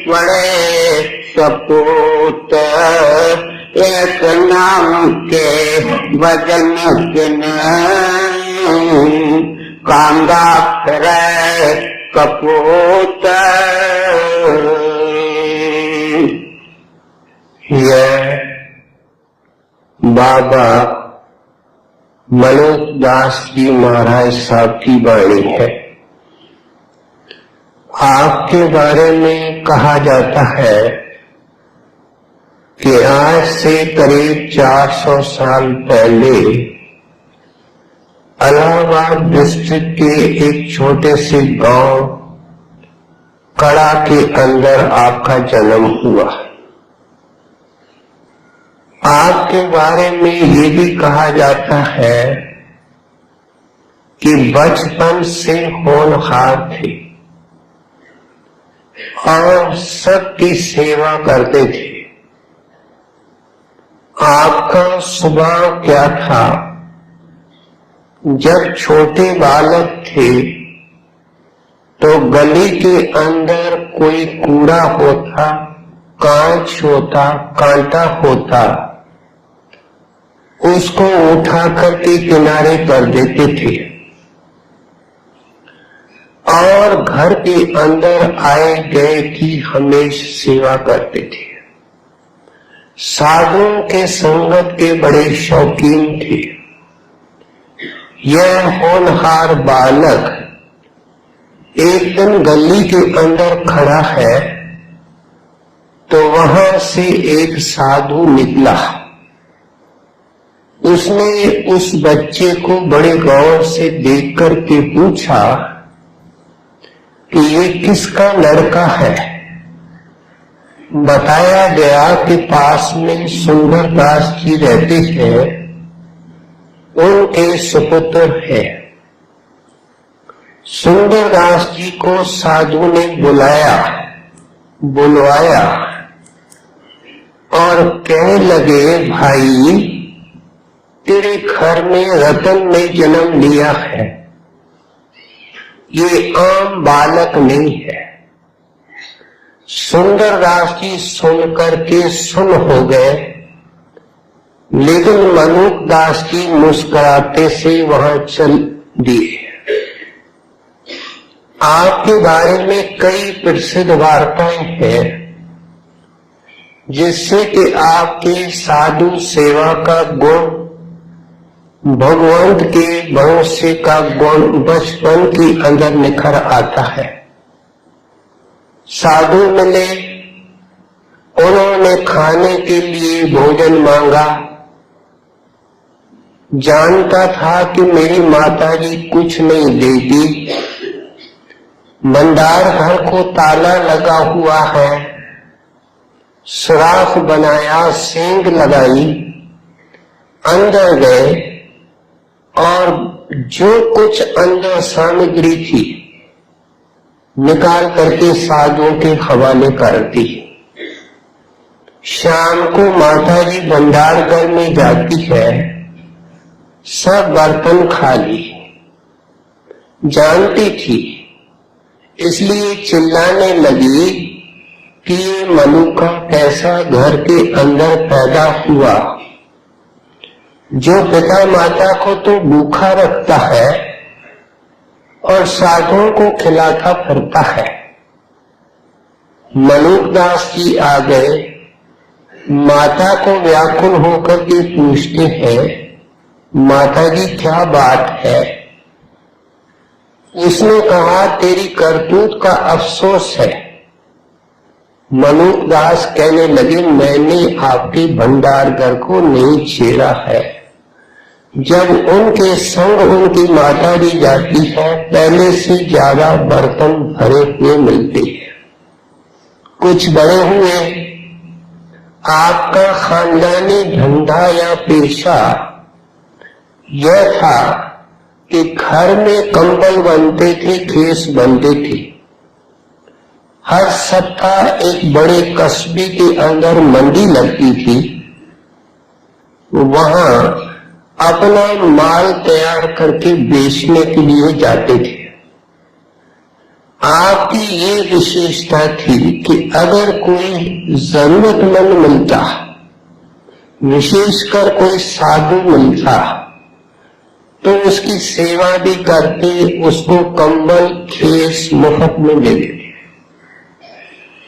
पड़े सपूत, एक नाम के वजन किन कांदा फिरे कपूत। यह बाबा मनोज दास जी महाराज साहब की वाणी है। आपके बारे में कहा जाता है कि आज से करीब 400 साल पहले इलाहाबाद डिस्ट्रिक्ट के एक छोटे से गांव कड़ा के अंदर आपका जन्म हुआ। आपके बारे में ये भी कहा जाता है कि बचपन से होनहार थे और सबकी सेवा करते थे। आपका स्वभाव क्या था? जब छोटे बालक थे तो गली के अंदर कोई कूड़ा होता, कांच होता, कांटा होता, उसको उठा करके किनारे कर देते थे और घर के अंदर आए गए की हमेशा सेवा करते थे। साधुओं के संगत के बड़े शौकीन थे। यह होनहार बालक एक दिन गली के अंदर खड़ा है तो वहां से एक साधु निकला। उसने उस बच्चे को बड़े गौर से देख करके पूछा कि ये किसका लड़का है। बताया गया कि पास में सुंदरदास जी रहते हैं, उनके सुपुत्र है। सुंदरदास जी को साधु ने बुलवाया और कहने लगे, भाई तेरे घर में रतन ने जन्म लिया है, ये आम बालक नहीं है। सुंदरदास जी सुन करके सुन हो गए, लेकिन मनोज दास जी मुस्कुराते से वहां चल दिए। आपके बारे में कई प्रसिद्ध वार्ताएं हैं जिससे कि आपके साधु सेवा का गुण, भगवंत के भरोसे का गुण बचपन के अंदर निखर आता है। साधु मिले, उन्होंने खाने के लिए भोजन मांगा। जानता था कि मेरी माताजी कुछ नहीं देगी। भंडार घर को ताला लगा हुआ है, सुराख बनाया, सींग लगाई, अंदर गए और जो कुछ अंदर सामग्री थी निकाल करके साधुओं के हवाले कर दी। शाम को माताजी भंडार घर में जाती है, सब बर्तन खाली। जानती थी, इसलिए चिल्लाने लगी कि ये मनु का कैसा घर के अंदर पैदा हुआ, जो पिता माता को तो भूखा रखता है और साधुओं को खिलाता फिरता है। मनोज दास जी आ गए, माता को व्याकुल होकर के पूछते हैं, माता जी क्या बात है? उसने कहा, तेरी करतूत का अफसोस है। मनोज दास कहने लगे, मैंने आपके भंडार घर को नहीं छेड़ा है। जब उनके संग उनकी माताजी जाती है, पहले से ज्यादा बर्तन भरे हुए मिलते हैं। कुछ बड़े हुए, आपका खानदानी धंधा या पेशा यह था कि घर में कंबल बनते थे, खेस बनते थे। हर सप्ताह एक बड़े कस्बे के अंदर मंडी लगती थी, वहां अपना माल तैयार करके बेचने के लिए जाते थे। आपकी ये विशेषता थी कि अगर कोई जरूरतमंद मिलता, विशेषकर कोई साधु मिलता, तो उसकी सेवा भी करते, उसको कंबल खेस मुफ्त में दे देते,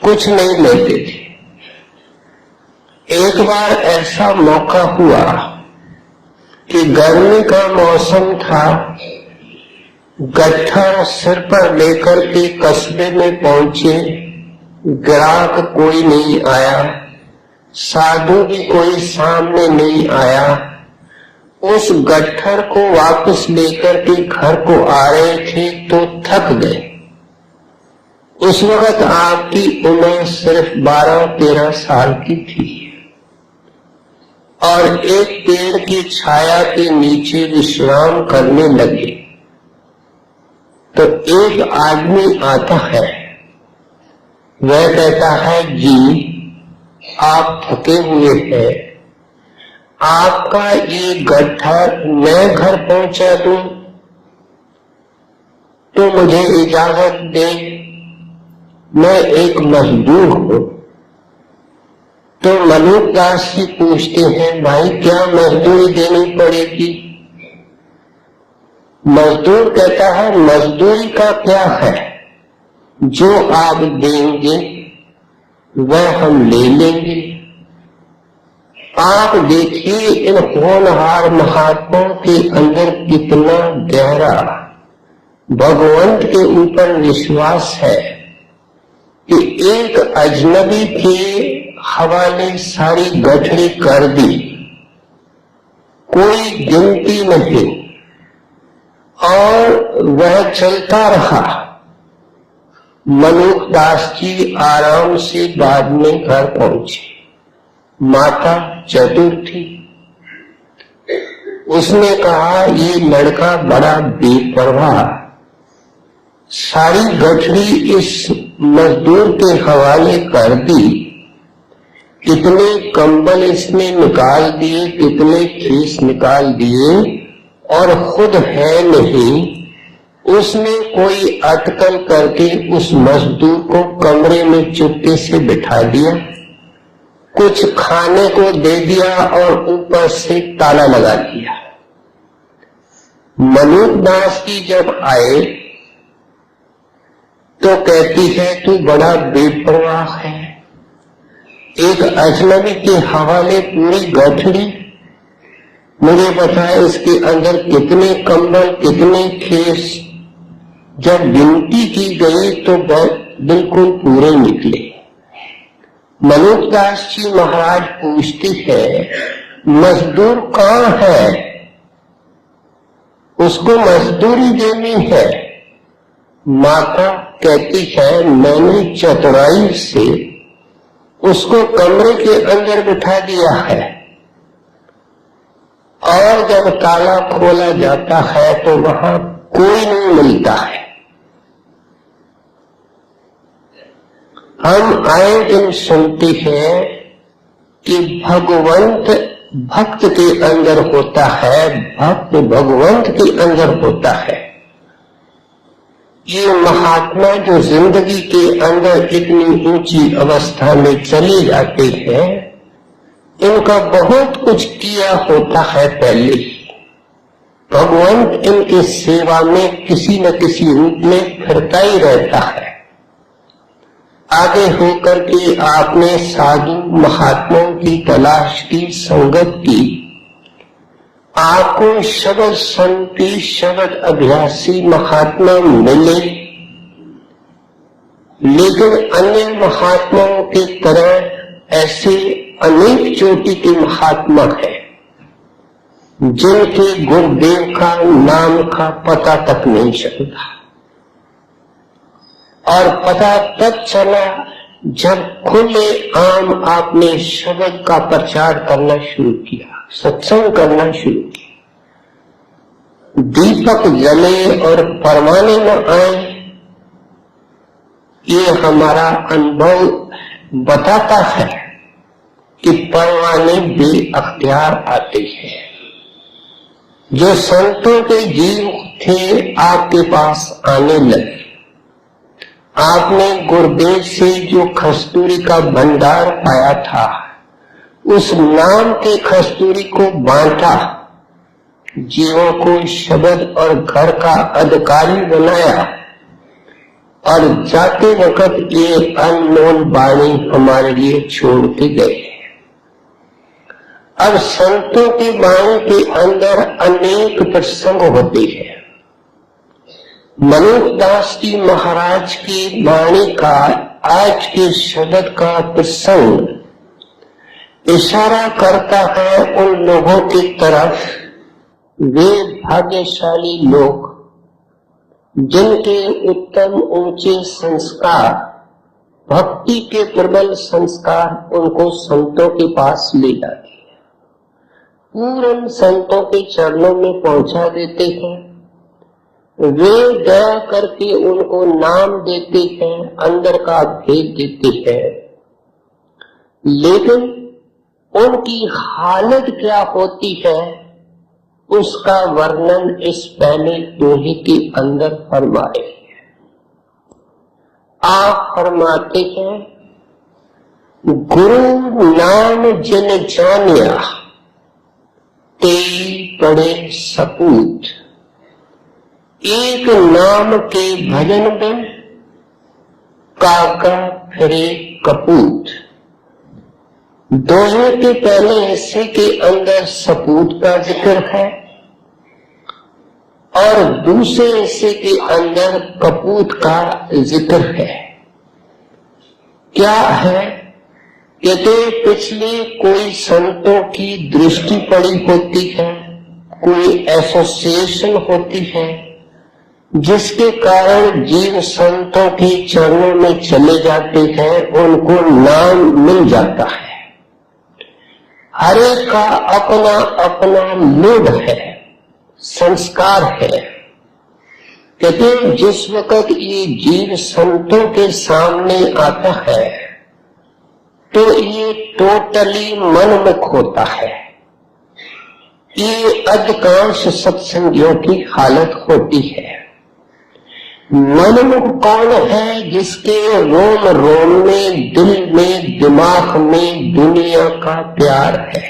कुछ नहीं लेते थे। एक बार ऐसा मौका हुआ कि गर्मी का मौसम था, गट्ठा सिर पर लेकर के कस्बे में पहुंचे, ग्राहक कोई नहीं आया, साधु भी कोई सामने नहीं आया। उस गट्ठर को वापस लेकर के घर को आ रहे थे तो थक गए। उस वक्त आपकी उम्र सिर्फ 12-13 साल की थी और एक पेड़ की छाया के नीचे विश्राम करने लगे तो एक आदमी आता है। वह कहता है, जी आप थके हुए हैं, आपका ये गड्ढा मैं घर पहुंचा दूं तो मुझे इजाजत दे, मैं एक मजदूर हूं। तो मलूकदास जी पूछते हैं, भाई क्या मजदूरी देनी पड़ेगी? मजदूर कहता है, मजदूरी का क्या है, जो आप देंगे वह हम ले लेंगे। आप देखिए इन होनहार महात्माओं के अंदर कितना गहरा भगवंत के ऊपर विश्वास है कि एक अजनबी के हवाले सारी गठरी कर दी, कोई गिनती नहीं, और वह चलता रहा। मलूकदास जी आराम से बाद में घर पहुंचे। माता चतुर थी, उसने कहा ये लड़का बड़ा बेपरवाह, सारी गठरी इस मजदूर के हवाले कर दी, कितने कंबल इसने निकाल दिए, कितने खेस निकाल दिए, और खुद है नहीं। उसने कोई अटकल करके उस मजदूर को कमरे में चुपके से बिठा दिया, कुछ खाने को दे दिया और ऊपर से ताला लगा दिया। मलूकदास जी जब आए तो कहती है, तू बड़ा बेपरवाह है, एक अजनबी के हवाले पूरी गठरी, मुझे बताया इसके अंदर कितने कंबल, कितने खेस। जब गिनती की गई तो बिल्कुल पूरे निकले। मलूकदास जी महाराज पूछती है, मजदूर कहाँ है? उसको मजदूरी देनी है। माता कहती है, मैंने चतुराई से उसको कमरे के अंदर बिठा दिया है, और जब ताला खोला जाता है तो वहां कोई नहीं मिलता है। हम आए दिन सुनते हैं कि भगवंत भक्त के अंदर होता है, भक्त भगवंत के अंदर होता है। ये महात्मा जो जिंदगी के अंदर इतनी ऊंची अवस्था में चले जाते हैं, इनका बहुत कुछ किया होता है पहले। भगवंत इनके सेवा में किसी न किसी रूप में फिरता ही रहता है। आगे होकर के आपने साधु महात्माओं की तलाश की, संगत की, आपको शब्द संती, शब्द अभ्यासी महात्मा मिले, लेकिन अन्य महात्माओं की तरह ऐसे अनेक चोटी के महात्मा है जिनके गुरुदेव का नाम का पता तक नहीं चलता, और पता तब चला जब खुले आम आपने शब्द का प्रचार करना शुरू किया, सत्संग करना शुरू किया। दीपक जले और परवाने न आए, ये हमारा अनुभव बताता है कि परवाने बेअख्तियार आते हैं। जो संतों के जीव थे आपके पास आने लगे, आपने गुरुदेव से जो कस्तूरी का भंडार पाया था, उस नाम के कस्तूरी को बांटा, जीवों को शब्द और घर का अधिकारी बनाया, और जाते वक्त ये अनमोल वाणी हमारे लिए छोड़ के गए। अब संतों की वाणी के अंदर अनेक प्रसंग होते हैं। मनुदास जी महाराज की वाणी का आज के शब्द का प्रसंग इशारा करता है उन लोगों की तरफ, वे भाग्यशाली लोग जिनके उत्तम ऊंचे संस्कार, भक्ति के प्रबल संस्कार उनको संतों के पास ले जाते हैं, पूर्ण संतों के चरणों में पहुंचा देते हैं। वे दया करके उनको नाम देते हैं, अंदर का भेद देते हैं, लेकिन उनकी हालत क्या होती है उसका वर्णन इस पहले दोहे के अंदर फरमाए। आप फरमाते हैं, गुरु नाम जिन जानिया ते बड़े सपूत, एक नाम के भजन बिन काका फिरे कपूत। दोहे के पहले हिस्से के अंदर सपूत का जिक्र है और दूसरे हिस्से के अंदर कपूत का जिक्र है। क्या है? कहते पिछले कोई संतों की दृष्टि पड़ी होती है, कोई एसोसिएशन होती है, जिसके कारण जीव संतों के चरणों में चले जाते हैं, उनको नाम मिल जाता है। हर एक का अपना अपना मूड है, संस्कार है। कहते जिस वक्त ये जीव संतों के सामने आता है तो ये टोटली मनमुख होता है। ये अधिकांश सत्संगियों की हालत होती है। मनमुख कौन है? जिसके रोम रोम में, दिल में, दिमाग में दुनिया का प्यार है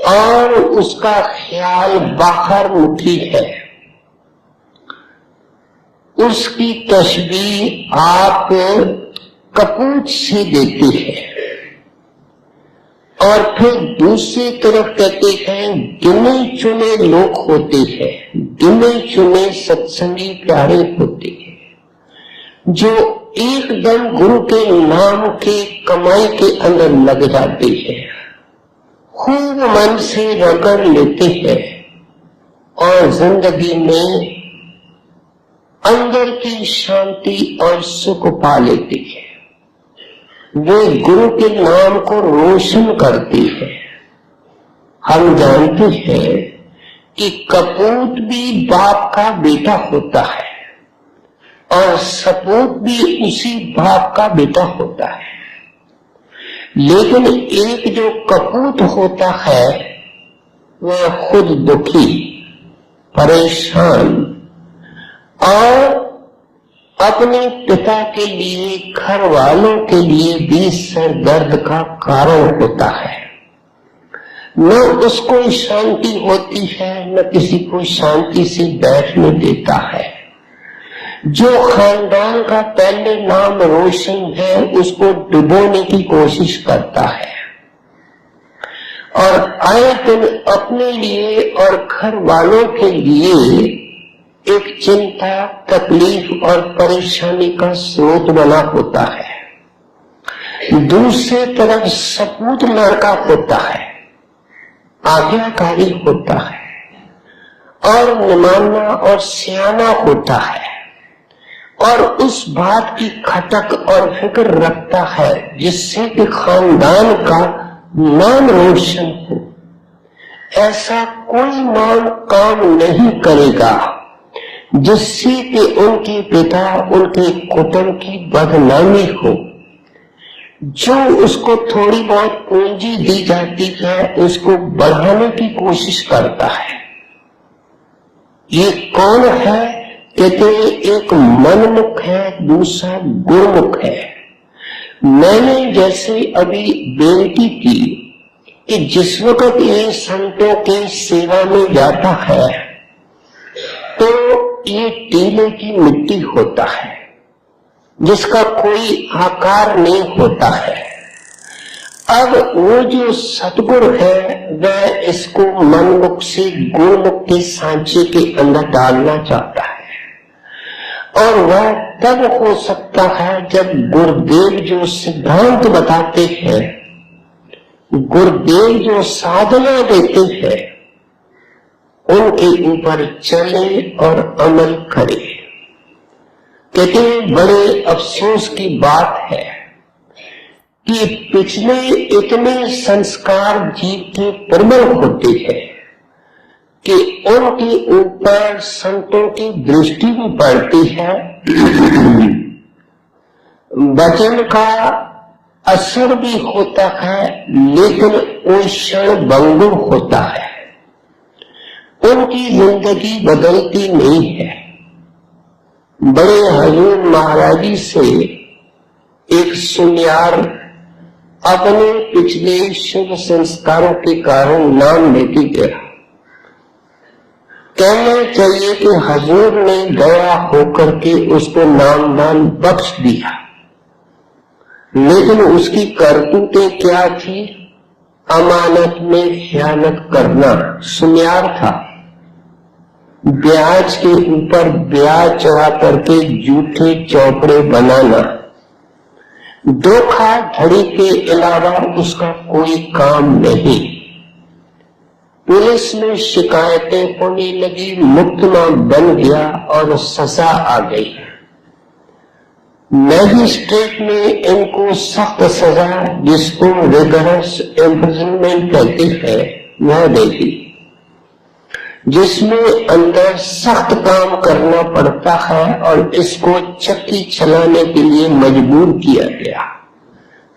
और उसका ख्याल बाहर मुखी है। उसकी तस्वीर आप कपूत से देती है। और फिर दूसरी तरफ कहते हैं गिने चुने लोग होते हैं, गिने चुने सत्संगी प्यारे होते हैं, जो एकदम गुरु के नाम के कमाई के अंदर लग जाते हैं, खूब मन से रगड़ लेते हैं और जिंदगी में अंदर की शांति और सुख पा लेते हैं। वे गुरु के नाम को रोशन करती है। हम जानते हैं कि कपूत भी बाप का बेटा होता है और सपूत भी उसी बाप का बेटा होता है, लेकिन एक जो कपूत होता है वह खुद दुखी, परेशान और अपने पिता के लिए, घर वालों के लिए भी सर दर्द का कारण होता है। न उसको शांति होती है, न किसी को शांति से बैठने देता है। जो खानदान का पहले नाम रोशन है उसको डुबोने की कोशिश करता है और आए दिन अपने लिए और घर वालों के लिए एक चिंता, तकलीफ और परेशानी का स्रोत बना होता है। दूसरी तरफ सपूत लड़का होता है, आज्ञाकारी होता है और निमाना और सियाना होता है और उस बात की खटक और फिक्र रखता है जिससे कि खानदान का नाम रोशन हो। ऐसा कोई नाम काम नहीं करेगा जिससे कि उनके पिता, उनके कुटुंब की बदनामी हो। जो उसको थोड़ी बहुत पूंजी दी जाती है उसको बढ़ाने की कोशिश करता है। ये कौन है? कहते हैं एक मनमुख है, दूसरा गुरुमुख है। मैंने जैसे अभी बेनती की कि जिस वक्त ये संतों की सेवा में जाता है तो ये टीले की मिट्टी होता है जिसका कोई आकार नहीं होता है। अब वो जो सतगुरु है वह इसको मनमुख से गुरुमुख के सांचे के अंदर डालना चाहता है, और वह तब हो सकता है जब गुरुदेव जो सिद्धांत बताते हैं, गुरुदेव जो साधना देते हैं, उनके ऊपर चले और अमल करे। कहते हैं बड़े अफसोस की बात है कि पिछले इतने संस्कार जीव के प्रबल होते हैं कि उनके ऊपर संतों की दृष्टि भी पड़ती है, वचन का असर भी होता है, लेकिन वो क्षण भंगुर होता है, उनकी जिंदगी बदलती नहीं है। बड़े हजूर महाराज जी से एक सुनियार अपने पिछले शुभ संस्कारों के कारण नाम लेके गया। कहना चाहिए कि हजूर ने दया होकर के उसको नाम दान बख्श दिया, लेकिन उसकी करतूतें क्या थी? अमानत में खयानत करना। सुनियार था, ब्याज के ऊपर ब्याज चढ़ा करके झूठे चौपड़े बनाना, धोखाधड़ी के अलावा उसका कोई काम नहीं। पुलिस में शिकायतें होने लगी, मुकदमा बन गया और सजा आ गई। मैजिस्ट्रेट ने इनको सख्त सजा, जिसको रिगरस इम्प्रिजनमेंट कहते हैं, वह दे दी, जिसमें अंदर सख्त काम करना पड़ता है और इसको चक्की चलाने के लिए मजबूर किया गया।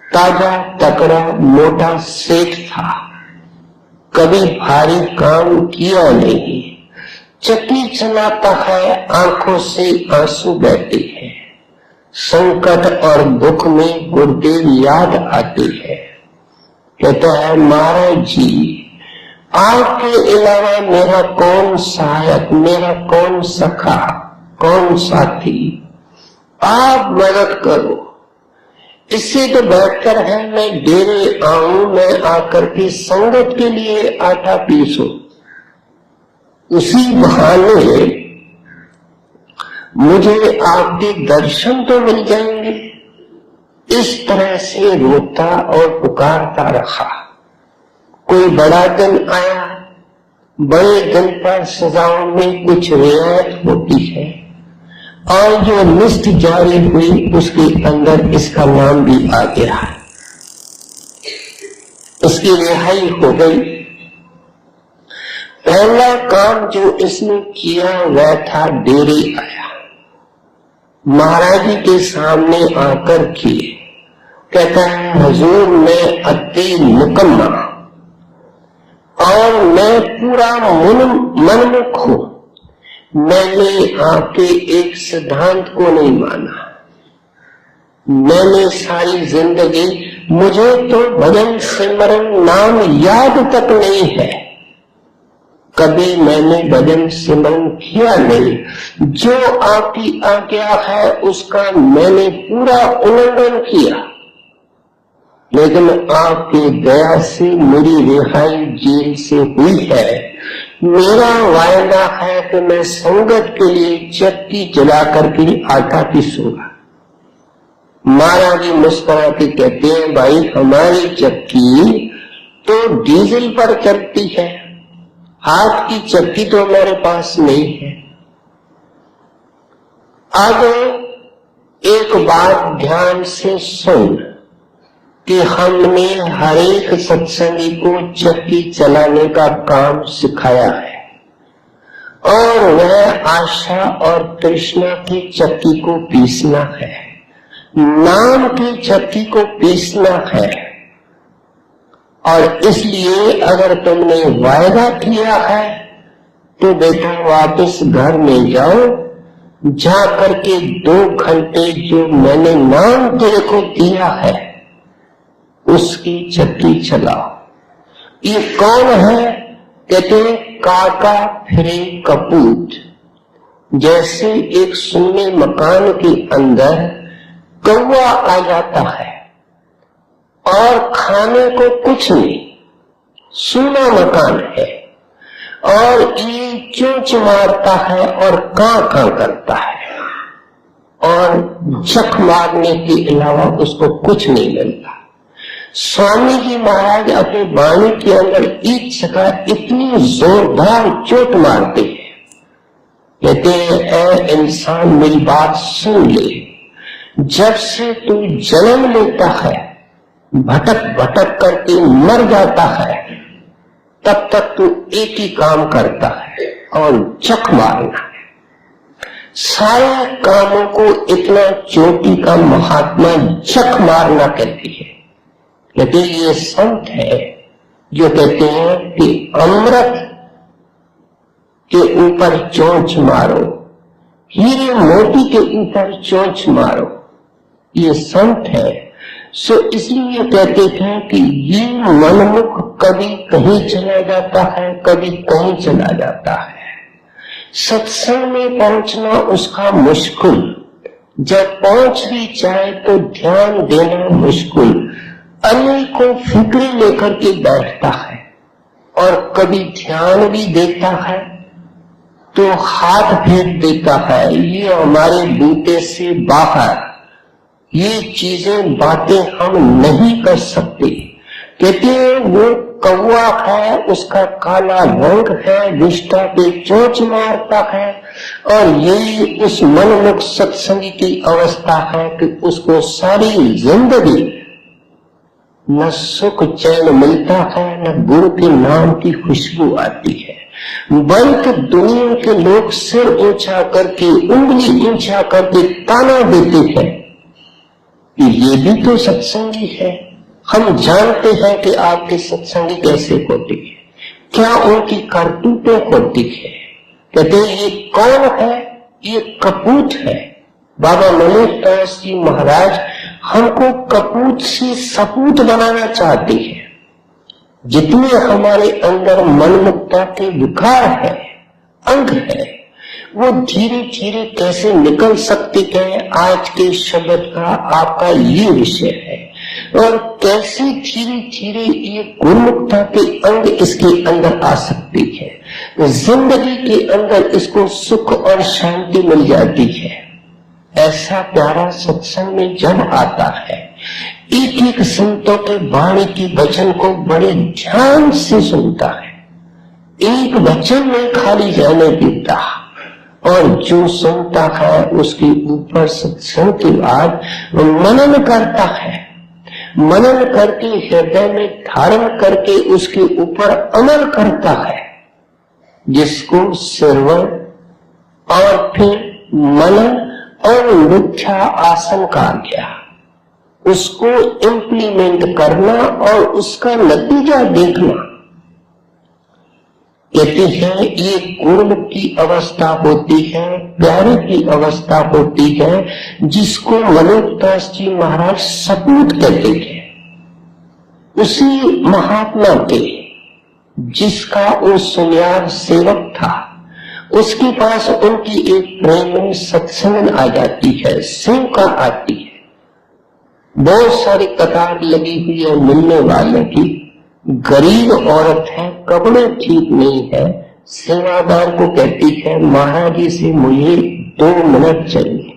ताजा तकड़ा मोटा सेठ था, कभी भारी काम किया नहीं, चक्की चलाता है, आंखों से आंसू बहते हैं। संकट और दुख में गुरुदेव याद आते हैं। कहता है महाराज जी, आपके अलावा मेरा कौन सहायक, मेरा कौन सखा, कौन साथी, आप मदद करो। इससे तो बेहतर है मैं डेरे आऊं, मैं आकर के संगत के लिए आटा पीसूं, उसी बहाने मुझे आपके दर्शन तो मिल जाएंगे। इस तरह से रोता और पुकारता रहा। कोई बड़ा दिन आया, बड़े दिन पर सजाओं में कुछ रियायत होती है, और जो लिस्ट जारी हुई उसके अंदर इसका नाम भी आ गया, उसकी रिहाई हो गई। पहला काम जो इसने किया वह था डेरे आया, महाराज जी के सामने आकर के कहता है हुजूर मैं अति निकम्मा और मैं पूरा मनमुख हूं, मैंने आपके एक सिद्धांत को नहीं माना। मैंने सारी जिंदगी, मुझे तो भजन सिमरन नाम याद तक नहीं है, कभी मैंने भजन सिमरन किया नहीं। जो आपकी आज्ञा है उसका मैंने पूरा उल्लंघन किया, लेकिन आपकी दया से मेरी रिहाई जेल से हुई है। मेरा वायदा है कि मैं संगत के लिए चक्की जला करके आटा पीसूंगा। महाराज जी मुस्कुरा के कहते हैं भाई हमारी चक्की तो डीजल पर चलती है, हाथ की चक्की तो हमारे पास नहीं है। अब एक बात ध्यान से सुन कि हमने हर एक सत्संगी को चक्की चलाने का काम सिखाया है, और वह आशा और तृष्णा की चक्की को पीसना है, नाम की चक्की को पीसना है। और इसलिए अगर तुमने वायदा किया है तो बेटा वापस घर में जाओ, जा करके 2 घंटे जो मैंने नाम तेरे को दिया है उसकी चक्की चलाओ। ये कौन है? कहते काका फिरे कपूत। जैसे एक सुन्ने मकान के अंदर कौवा आ जाता है और खाने को कुछ नहीं, सूना मकान है, और ये चोंच मारता है और कां करता है और जख मारने के अलावा उसको कुछ नहीं मिलता। स्वामी जी महाराज अपने वाणी के अंदर एक जगह इतनी जोरदार चोट मारते हैं, कहते हैं ऐ इंसान मेरी बात सुन ले, जब से तू जन्म लेता है भटक भटक करके मर जाता है तब तक तू एक ही काम करता है और जख मारना है। सारे कामों को इतना चोटी का महात्मा जख मारना कहती है। कहते ये संत है जो कहते हैं कि अमृत के ऊपर चोंच मारो, हीरे मोती के ऊपर चोंच मारो, ये संत है। सो इसलिए कहते थे कि ये मनमुख कभी कहीं चला जाता है, कभी कहीं चला जाता है। सत्संग में पहुंचना उसका मुश्किल, जब पहुंच भी जाए तो ध्यान देना मुश्किल, अनेकों फिक्रें लेकर के बैठता है और कभी ध्यान भी देता है तो हाथ फेंक देता है, ये हमारे बूते से बाहर, ये चीजें बातें हम नहीं कर सकते। कहते हैं वो कौवा है, उसका काला रंग है, विष्ठा पे चोंच मारता है, और यही उस मनमुख सत्संगी की अवस्था है कि उसको सारी जिंदगी न सुख चैन मिलता है, न गुरु के नाम की खुशबू आती है, बल्कि दुनिया के लोग सिर ऊंचा करके उंगली ऊंचा करके ताना देते हैं कि ये भी तो सत्संगी है। हम जानते हैं कि आपके सत्संगी कैसे होती है, क्या उनकी करतूतें होती है। कहते हैं ये कौन है? ये कपूत है। बाबा मनोज जी महाराज हमको कपूत से सपूत बनाना चाहते हैं। जितने हमारे अंदर मनमुक्ता के विकार है, अंग है, वो धीरे धीरे कैसे निकल सकते हैं, आज के शब्द का आपका ये विषय है। और कैसे धीरे धीरे ये गुरुमुक्ता के अंग इसके अंदर आ सकती है, जिंदगी के अंदर इसको सुख और शांति मिल जाती है। ऐसा प्यारा सत्संग में जब आता है, एक एक संतों के वाणी के वचन को बड़े ध्यान से सुनता है, एक वचन में खाली जाने देता, और जो सुनता है उसके ऊपर सत्संग के बाद मनन करता है, मनन करके हृदय में धारण करके उसके ऊपर अमल करता है, जिसको श्रवण और फिर मनन और मिथ्या आसन कहा गया। उसको इम्प्लीमेंट करना और उसका नतीजा देखना। कहते हैं ये गुरुमुख की अवस्था होती है, प्यारे की अवस्था होती है, जिसको मनोज जी महाराज सपूत कहते हैं। उसी महात्मा के जिसका वो सुनियार सेवक था, उसके पास उनकी एक प्रेम सत्संग आ जाती है, सेवका आती है, बहुत सारी कतार लगी हुई है मिलने वाले की, गरीब औरत है, कपड़े ठीक नहीं है, सेवादार को कहती है महाराज जी से मुझे 2 मिनट चाहिए।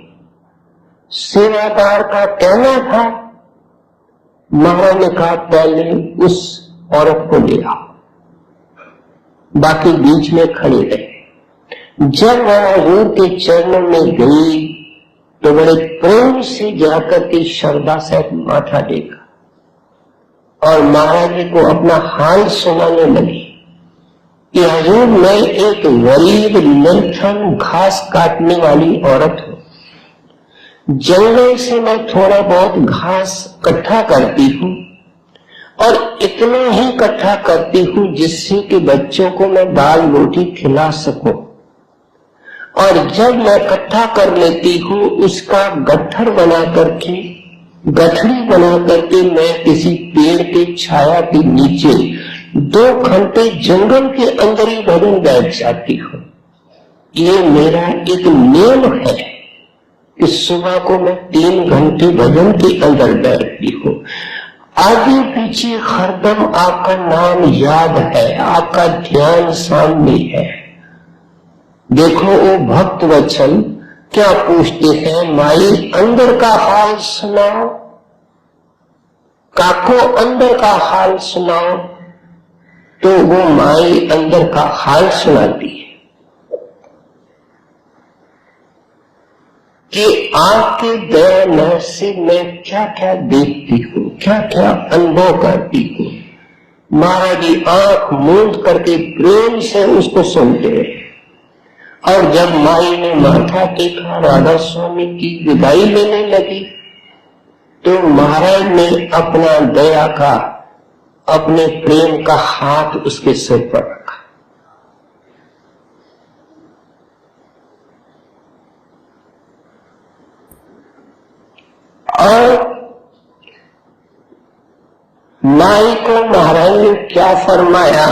सेवादार का कहना था, महाराज ने कहा पहले उस औरत को ले आओ, बाकी बीच में खड़े रहे। जब वह हजूर के चरणों में गई तो बड़े प्रेम से जाकर के श्रद्धा से माथा टेका और महाराज जी को अपना हाल सुनाने लगी कि हजूर मैं एक गरीब निर्धन घास काटने वाली औरत हूँ, जंगल से मैं थोड़ा बहुत घास इकट्ठा करती हूँ और इतना ही इकट्ठा करती हूँ जिससे कि बच्चों को मैं दाल रोटी खिला सकूं। और जब मैं इकट्ठा कर लेती हूँ उसका गट्ठर बना करके, गठरी बना करके मैं किसी पेड़ के छाया के नीचे 2 घंटे जंगल के अंदर ही भजन बैठ जाती हूँ। ये मेरा एक नियम है कि सुबह को मैं 3 घंटे भजन के अंदर बैठती हूँ। आगे पीछे हरदम आपका नाम याद है, आपका ध्यान सामने है। देखो वो भक्त वचन क्या पूछते हैं, माई अंदर का हाल सुनाओ, काको अंदर का हाल सुनाओ। तो वो माई अंदर का हाल सुनाती है कि आपके दया नजर से मैं क्या क्या देखती हूँ, क्या क्या अनुभव करती हूँ। महाराज जी आंख मूंद करके प्रेम से उसको सुनते हैं। और जब माई ने माथा टेका, राधा स्वामी की विदाई लेने लगी, तो महाराज ने अपना दया का, अपने प्रेम का हाथ उसके सिर पर रखा। और माई को महाराज ने क्या फरमाया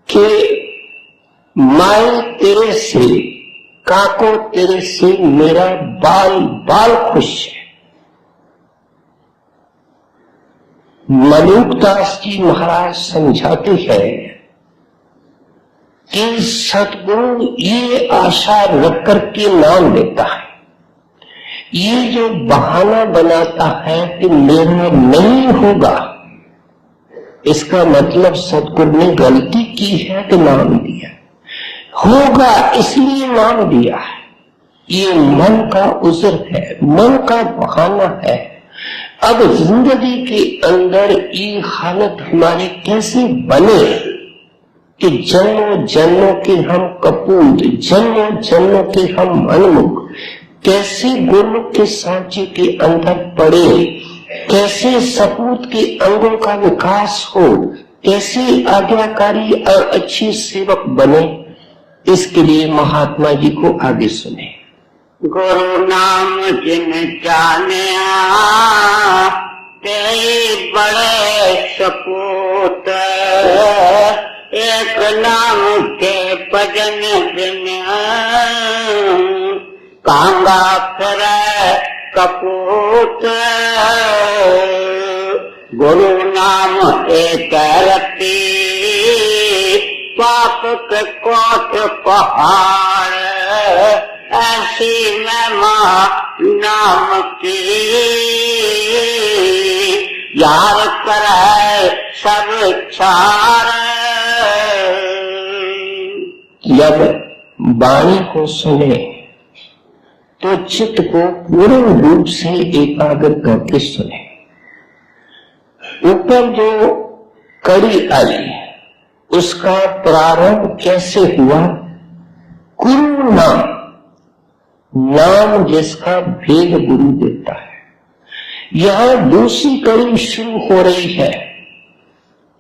कि माई तेरे से, काको तेरे से मेरा बाल बाल खुश है। मलुकदास जी महाराज समझाते हैं कि सतगुरु ये आशा रख करके नाम देता है, ये जो बहाना बनाता है कि मेरा नहीं होगा, इसका मतलब सतगुरु ने गलती की है कि नाम दिया। होगा इसलिए नाम दिया है। ये मन का उज़र है, मन का बहाना है। अब जिंदगी के अंदर ये हालत हमारी कैसे बने कि जन्मों जन्मों के हम कपूत, जन्मों जन्मों के हम मनमुख, कैसे गुरु के सांचे के अंदर पड़े, कैसे सपूत के अंगों का विकास हो, कैसे आज्ञाकारी और अच्छे सेवक बने। इसके लिए महात्मा जी को आगे सुने। गुरु नाम जिन जानिया तेरे बड़े सपूत, एक नाम के भजन बिन कांगा फिर कपूत। गुरु नाम एक रति पाप के कोट पहाड़, ऐसी महिमा नाम की यार करे सब चार। जब वाणी को सुने तो चित्त को पूर्ण रूप से एकाग्र करके सुने। ऊपर जो कड़ी आई उसका प्रारंभ कैसे हुआ? गुरु नाम, नाम जिसका भेद गुरु देता है। यहां दूसरी कड़ी शुरू हो रही है,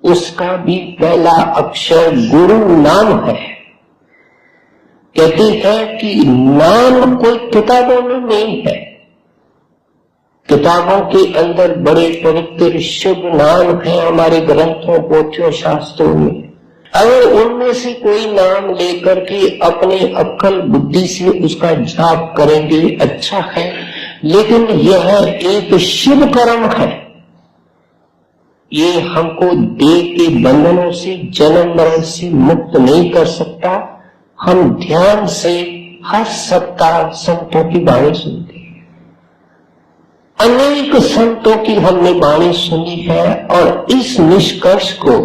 उसका भी पहला अक्षर गुरु नाम है। कहते हैं कि नाम कोई किताबों में नहीं है। किताबों के अंदर बड़े पवित्र शुभ नाम है हमारे ग्रंथों, पोथियों, शास्त्रों में। अगर उनमें से कोई नाम लेकर के अपने अक्ल बुद्धि से उसका जाप करेंगे अच्छा है, लेकिन यह एक शुभ कर्म है। ये हमको देह के बंधनों से, जन्म मरण से मुक्त नहीं कर सकता। हम ध्यान से हर सप्ताह संतों की वाणी सुनते हैं। अनेक संतों की हमने वाणी सुनी है और इस निष्कर्ष को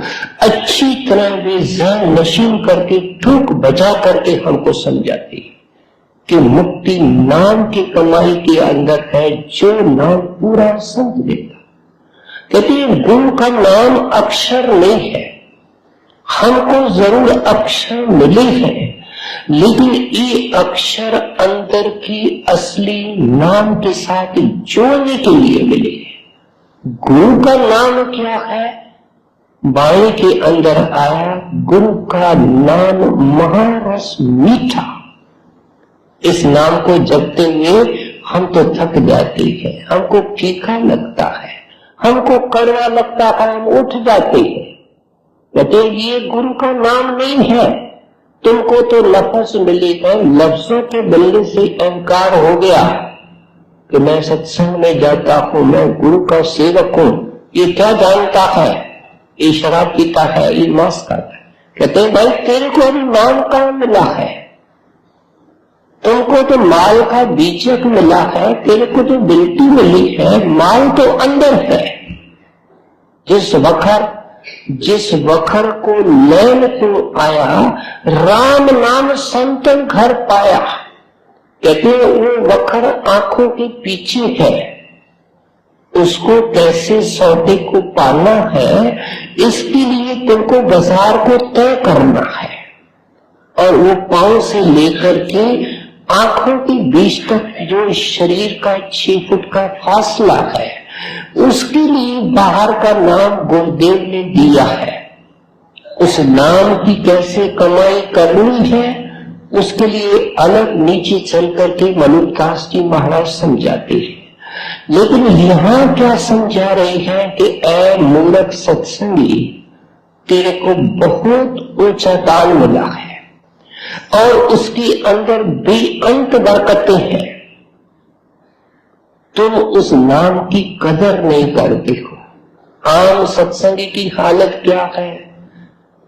अच्छी तरह वे ज़हन नशीन करके ठोक बजा करके हमको समझाती है कि मुक्ति नाम की कमाई के अंदर है, जो नाम पूरा संत देता। कहते हैं गुरु का नाम अक्षर नहीं है, हमको जरूर अक्षर मिले हैं, लेकिन ये अक्षर अंदर की असली नाम के साथ जोड़ने के लिए मिले। गुरु का नाम क्या है? वाणी के अंदर आया, गुरु का नाम महारस मीठा, इस नाम को जपते हुए हम तो थक जाते हैं, हमको फीका लगता है, हमको कड़वा लगता है, हम उठ जाते हैं। कहते ये गुरु का नाम नहीं है। तुमको तो लफ्ज मिलेगा, लफ्जों के मिलने से अहंकार हो गया कि मैं सत्संग में जाता हूं, मैं गुरु का सेवक हूं। ये क्या जानता है? ये शराब पीता है, ये मांस खाता है। कहते हैं भाई तेरे को अभी नाम कहाँ मिला है? तुमको तो माल का बीजक मिला है, तेरे को तो बिल्टी मिली है, माल तो अंदर है। जिस वखर को नैन को आया, राम नाम संतन घर पाया। कहते हैं वो वखर आंखों के पीछे है, उसको कैसे सौदे को पाना है, इसके लिए तुमको बाजार को तय करना है। और वो पांव से लेकर के आंखों के बीच तक जो शरीर का 6 फुट का फासला है, उसके लिए बाहर का नाम गुरुदेव ने दिया है। उस नाम की कैसे कमाई करनी है, उसके लिए अलग नीचे चल करके मनुदास जी महाराज समझाते हैं। लेकिन यहाँ क्या समझा रहे हैं कि ऐ मूर्ख सत्संगी, तेरे को बहुत ऊंचा दान मिला है और उसके अंदर बेअंत बरकतें हैं। तुम उस नाम की कदर नहीं करते हो। आम सत्संगी की हालत क्या है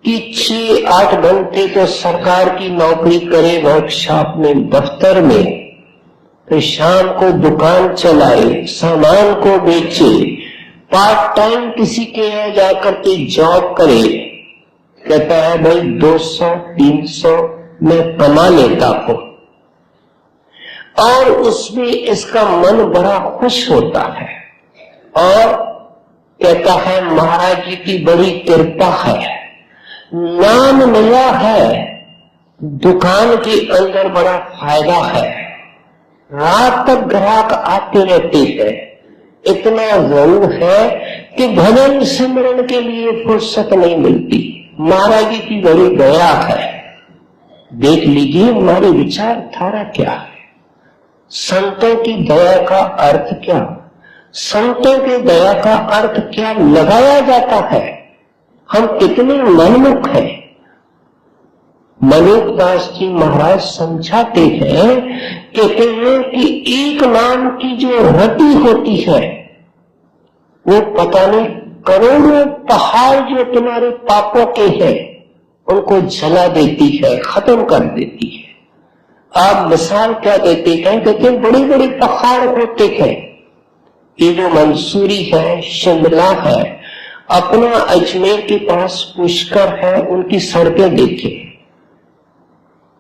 कि 6-8 घंटे तो सरकार की नौकरी करे वर्कशॉप में, दफ्तर में, फिर शाम को दुकान चलाए, सामान को बेचे, पार्ट टाइम किसी के यहाँ जाकर के जॉब करे। कहता है भाई 200-300 मैं कमा लेता हूं, और उसमें इसका मन बड़ा खुश होता है और कहता है महाराज जी की बड़ी कृपा है, नाम मिला है, दुकान के अंदर बड़ा फायदा है, रात तक ग्राहक आते रहते हैं, इतना जरूर है कि भजन सिमरन के लिए फुर्सत नहीं मिलती। महाराज जी की बड़ी दया है। देख लीजिए हमारे विचारधारा क्या है, संतों की दया का अर्थ क्या, संतों की दया का अर्थ क्या लगाया जाता है, हम कितने मनमुख हैं। मनुदास जी महाराज समझाते हैं, कहते हैं कि एक नाम की जो रति होती है, वो पता नहीं करोड़ों पहाड़ जो तुम्हारे पापों के हैं उनको जला देती है, खत्म कर देती है। आप मिसाल क्या देते हैं? कहते हैं बड़े बड़े पहाड़ होते हैं, ये जो मंसूरी है, शिमला है, अपना अजमेर के पास पुष्कर है, उनकी सड़कें देखें।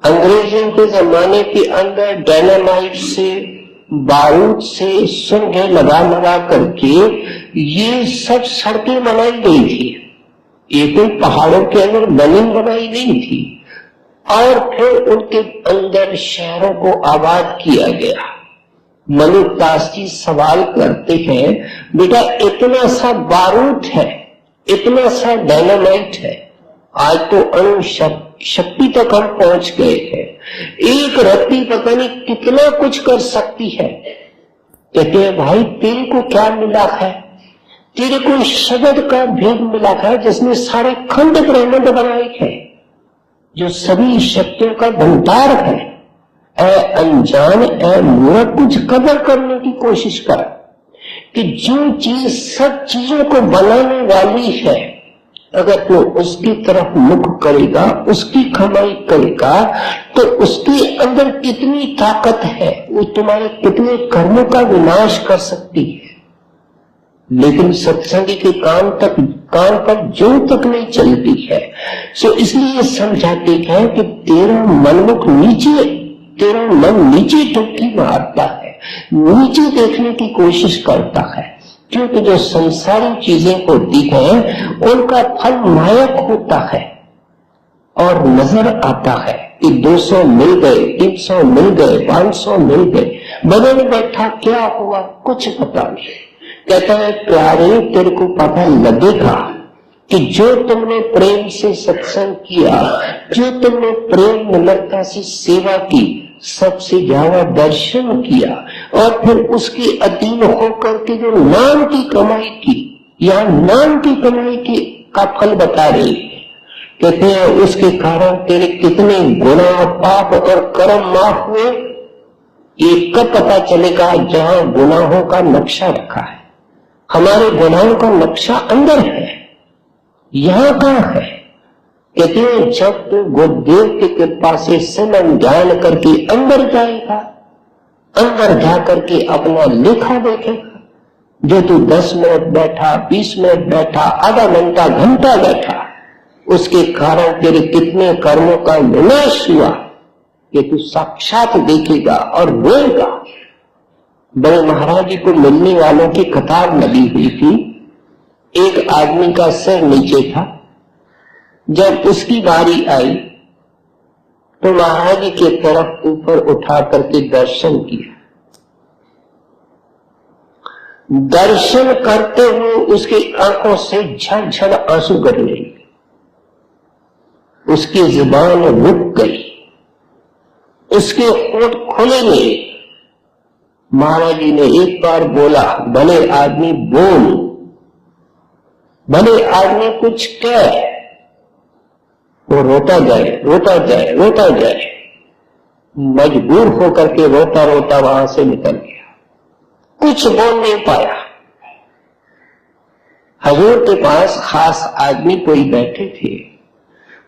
अंग्रेजों के जमाने के अंदर डायनामाइट से, बारूद से सुरंगें लगा लगा करके ये सब सड़कें बनाई गई थी। ये कोई पहाड़ों के अंदर बनाई नहीं थी। और फिर उनके अंदर शहरों को आबाद किया गया। मनुदास जी सवाल करते हैं, बेटा इतना सा बारूद है, इतना सा डायनामाइट है, आज तो अणु शक्ति तक हम पहुंच गए हैं, एक रत्ती पता नहीं कितना कुछ कर सकती है। कहते हैं भाई तेरे को क्या मिला है? तेरे को शब्द का भेद मिला है जिसने सारे खंड ब्रह्मांड बनाए हैं, जो सभी शक्तियों का भंडार है। ऐ अनजान, ऐ मूर्ख, कुछ कदर करने की कोशिश कर कि जो चीज सब चीजों को बनाने वाली है, अगर तू उसकी तरफ मुख करेगा, उसकी कमाई करेगा, तो उसके अंदर कितनी ताकत है, वो तुम्हारे कितने कर्मों का विनाश कर सकती है। लेकिन सत्संग के कान पर जो तक नहीं चलती है, सो इसलिए समझाते हैं कि तेरा मनमुख नीचे, तेरा मन नीचे डुबकी मारता है, नीचे देखने की कोशिश करता है, क्योंकि जो संसारी चीजें होती हैं उनका फल मायक होता है और नजर आता है कि 200 मिल गए, 300 मिल गए, 500 मिल गए, बदल बैठा क्या हुआ कुछ पता नहीं। कहता है प्यारे तेरे को पता लगेगा कि जो तुमने प्रेम से सत्संग किया, जो तुमने प्रेम निर्मलता से सेवा की, सबसे ज्यादा दर्शन किया और फिर उसके अधीन होकर के जो नाम की कमाई की, या नाम की कमाई की का फल बता रही है। कहते हैं उसके कारण तेरे कितने गुनाह, पाप और कर्म माफ हुए, ये कब पता चलेगा? जहां गुनाहों का नक्शा रखा है। हमारे गुनाहों का नक्शा अंदर है, यहां कहां है? कहते हैं जब तू गुरुदेव की कृपा से सिमरन ध्यान करके अंदर जाएगा, अंदर जा करके अपना लेखा देखेगा, जो तू 10 मिनट बैठा, 20 मिनट बैठा, आधा घंटा, घंटा बैठा, उसके कारण तेरे कितने कर्मों का विनाश हुआ कि तू साक्षात देखेगा और रोएगा। बड़े महाराज जी को मिलने वालों की कतार लगी हुई थी। एक आदमी का सिर नीचे था। जब उसकी बारी आई तो महाराज जी की तरफ ऊपर उठा करके दर्शन किया। दर्शन करते हुए उसकी आंखों से झरझर आंसू गिरने लगे, उसकी जुबान रुक गई, उसके होंठ खुले नहीं। महाराज जी ने एक बार बोला, भले आदमी बोल, भले आदमी कुछ कह। वो रोता जाए, रोता जाए, रोता जाए, मजबूर होकर के रोता रोता वहां से निकल गया, कुछ बोल नहीं पाया। हजूर के पास खास आदमी कोई बैठे थे,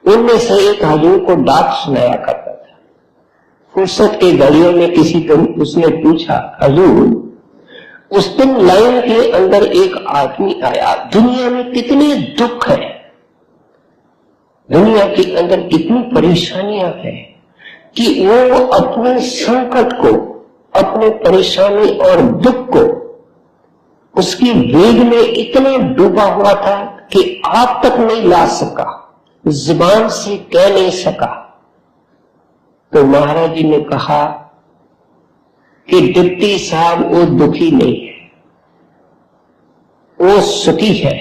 उनमें से एक हजूर को डांट सुनाया करता था। फुर्सत के घड़ियों में किसी दिन उसने पूछा, हजूर उस दिन लाइन के अंदर एक आदमी आया, दुनिया में कितने दुख है, दुनिया के अंदर कितनी परेशानियां हैं कि वो अपने संकट को, अपने परेशानी और दुख को उसकी वेग में इतना डूबा हुआ था कि आप तक नहीं ला सका, जुबान से कह नहीं सका। तो महाराज जी ने कहा कि डिप्टी साहब वो दुखी नहीं है, वो सुखी है।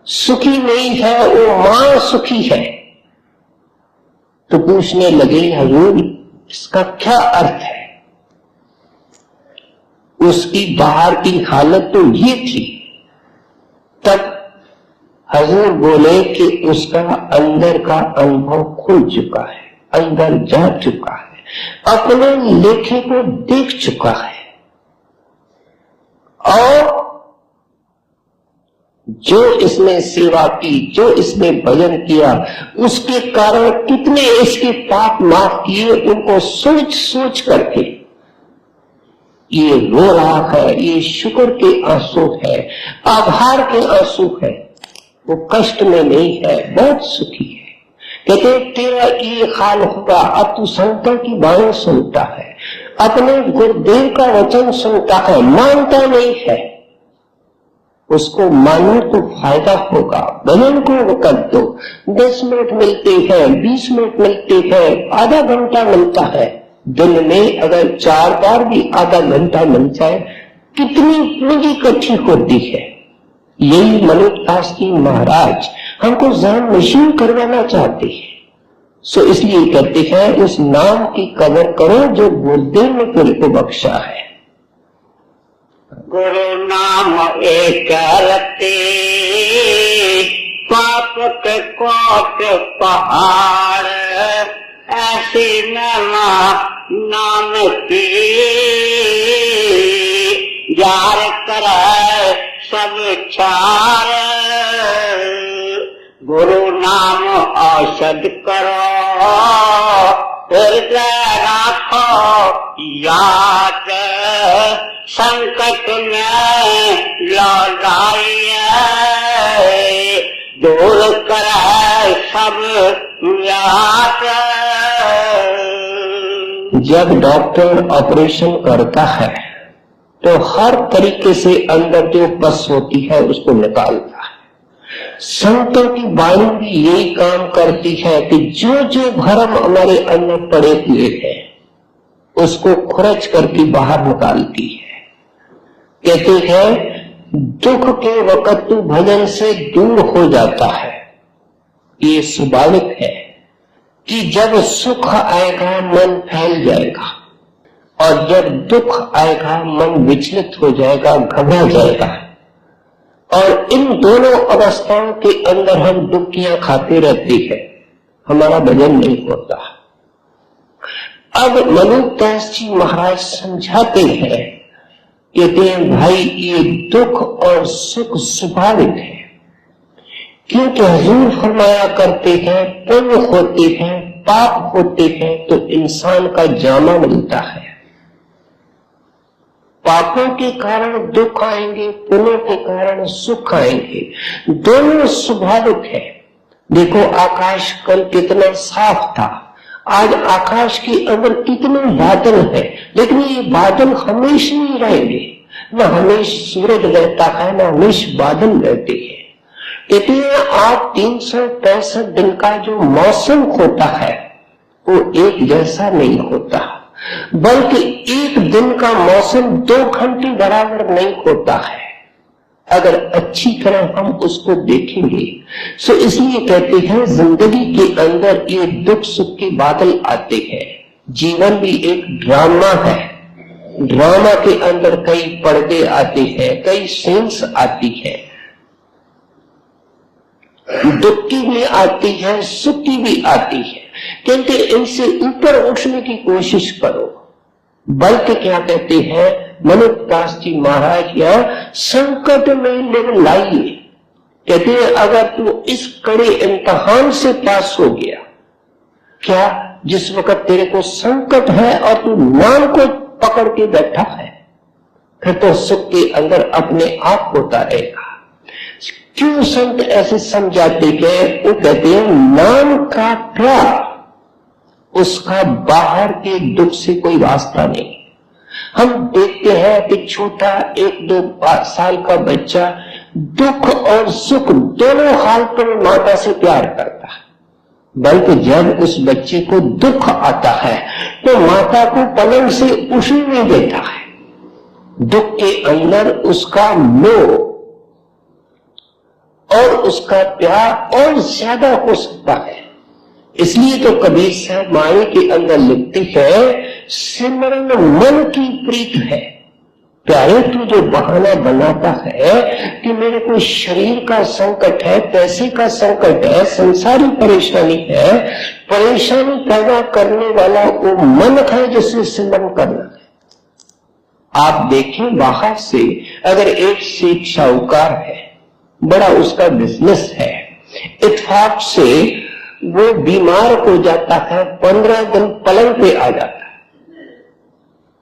सुखी नहीं है, वो मां सुखी है। तो पूछने लगे, हजूर इसका क्या अर्थ है? उसकी बाहर की हालत तो ये थी। तब हजूर बोले कि उसका अंदर का अनुभव खुल चुका है, अंदर जा चुका है, अपने लेखे को देख चुका है, और जो इसने सेवा की, जो इसने भजन किया, उसके कारण कितने इसके पाप माफ किए, उनको सोच सोच करके ये रो रहा है, ये शुक्र के आंसू है, आभार के आंसू है। वो कष्ट में नहीं है, बहुत सुखी है। कहते तेरा ये हाल होगा, अब तू संतों की बातें सुनता है, अपने गुरुदेव का वचन सुनता है, मानता नहीं है। उसको मानो तो फायदा होगा। भजन को वक़्त दो, 10 मिनट मिलते हैं, 20 मिनट मिलते हैं, आधा घंटा मिलता है। दिन में अगर 4 बार भी आधा घंटा मिल जाए, कितनी पूंजी इकट्ठी होती है। यही मनुदास जी महाराज हमको जहन नशीन करवाना चाहते हैं। सो इसलिए कहते हैं उस नाम की कदर करो जो गुरुदेव ने तेरे को बख्शा है। गुरु नाम एक रते, पाप के कोट पहाड़, ऐसी महिमा नाम की, जार करे सब चार। गुरु नाम औषध करो, हृदय राखो याद, संकट में लौटाइए, दूर करे सब याद। जब डॉक्टर ऑपरेशन करता है तो हर तरीके से अंदर जो पस होती है उसको निकालता है। संतों की वाणी भी यही काम करती है कि जो जो भरम हमारे अंदर पड़े हुए हैं उसको खुरच करके बाहर निकालती है। कहते हैं दुख के वक्त तू भजन से दूर हो जाता है। ये स्वाभाविक है कि जब सुख आएगा मन फैल जाएगा और जब दुख आएगा मन विचलित हो जाएगा, घबरा जाएगा। और इन दोनों अवस्थाओं के अंदर हम दुखियां खाते रहते हैं, हमारा भजन नहीं होता। अब मनुदास जी महाराज समझाते हैं, कहते हैं भाई ये दुख और सुख स्वाभाविक है, क्योंकि हजूर फरमाया करते हैं पुण्य होते हैं पाप होते हैं तो इंसान का जामा मिलता है। पापों के कारण दुख आएंगे, पुण्य के कारण सुख आएंगे, दोनों स्वाभाविक है। देखो आकाश कल कितना साफ था, आज आकाश के अंदर कितने बादल है, लेकिन ये बादल हमेशा नहीं रहेंगे, न हमेशा सूरज रहता है न हमेशा बादल रहते हैं। इसलिए आप 365 दिन का जो मौसम होता है वो एक जैसा नहीं होता, बल्कि एक दिन का मौसम 2 घंटे बराबर नहीं होता है अगर अच्छी तरह हम उसको देखेंगे। सो इसलिए कहते हैं जिंदगी के अंदर ये दुख सुख के बादल आते हैं। जीवन भी एक ड्रामा है, ड्रामा के अंदर कई पर्दे आते हैं, कई सीन्स आती है, दुख की भी आती है सुख की भी आती है, क्योंकि इनसे ऊपर उठने की कोशिश करो। बल्कि क्या कहते हैं मनुदास जी महाराज, या संकट में लिव लाइए। कहते हैं अगर तू इस कड़े इम्तिहान से पास हो गया, क्या जिस वक्त तेरे को संकट है और तू नाम को पकड़ के बैठा है, फिर तो सुख के अंदर अपने आप होता रहेगा। क्यों संत ऐसे समझाते गए? वो कहते हैं नाम का प्यार, उसका बाहर के दुख से कोई वास्ता नहीं। हम देखते हैं कि छोटा 1-2 साल का बच्चा दुख और सुख दोनों हालतों में माता से प्यार करता है, बल्कि जब उस बच्चे को दुख आता है तो माता को पलंग से उछल नहीं देता है। दुख के अंदर उसका मोह और उसका प्यार और ज्यादा हो सकता है। इसलिए तो कबीर साहब माई के अंदर लिखते हैं, सिमरन मन की प्रीत है। प्यारे तू जो बहाना बनाता है कि मेरे को शरीर का संकट है, पैसे का संकट है, संसारी परेशानी है, परेशानी पैदा करने वाला वो मन है जिससे सिमरन करना है। आप देखें बाहर से, अगर एक सेठ साहूकार है, बड़ा उसका बिजनेस है, इत्तेफाक से वो बीमार हो जाता है, 15 दिन पलंग पे आ जाता है,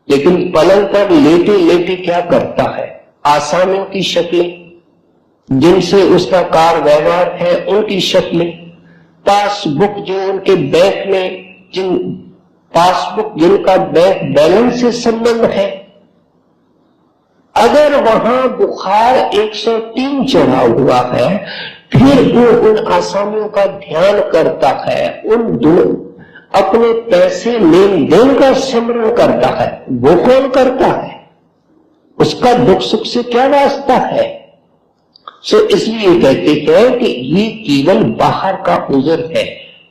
लेकिन पलंग पर लेटे लेटे क्या करता है? आसामियों की शक्लें, जिनसे उसका कार व्यवहार है उनकी शक्लें, पासबुक जो उनके बैंक में, जिन पासबुक जिनका बैंक बैलेंस से संबंध है, अगर वहां बुखार 103 चढ़ा हुआ है, फिर वो उन आसामियों का ध्यान करता है, अपने पैसे लेन देन का स्मरण करता है। वो कौन करता है? उसका दुख सुख से क्या वास्ता है? सो इसलिए कहते हैं कि ये केवल बाहर का उज़र है।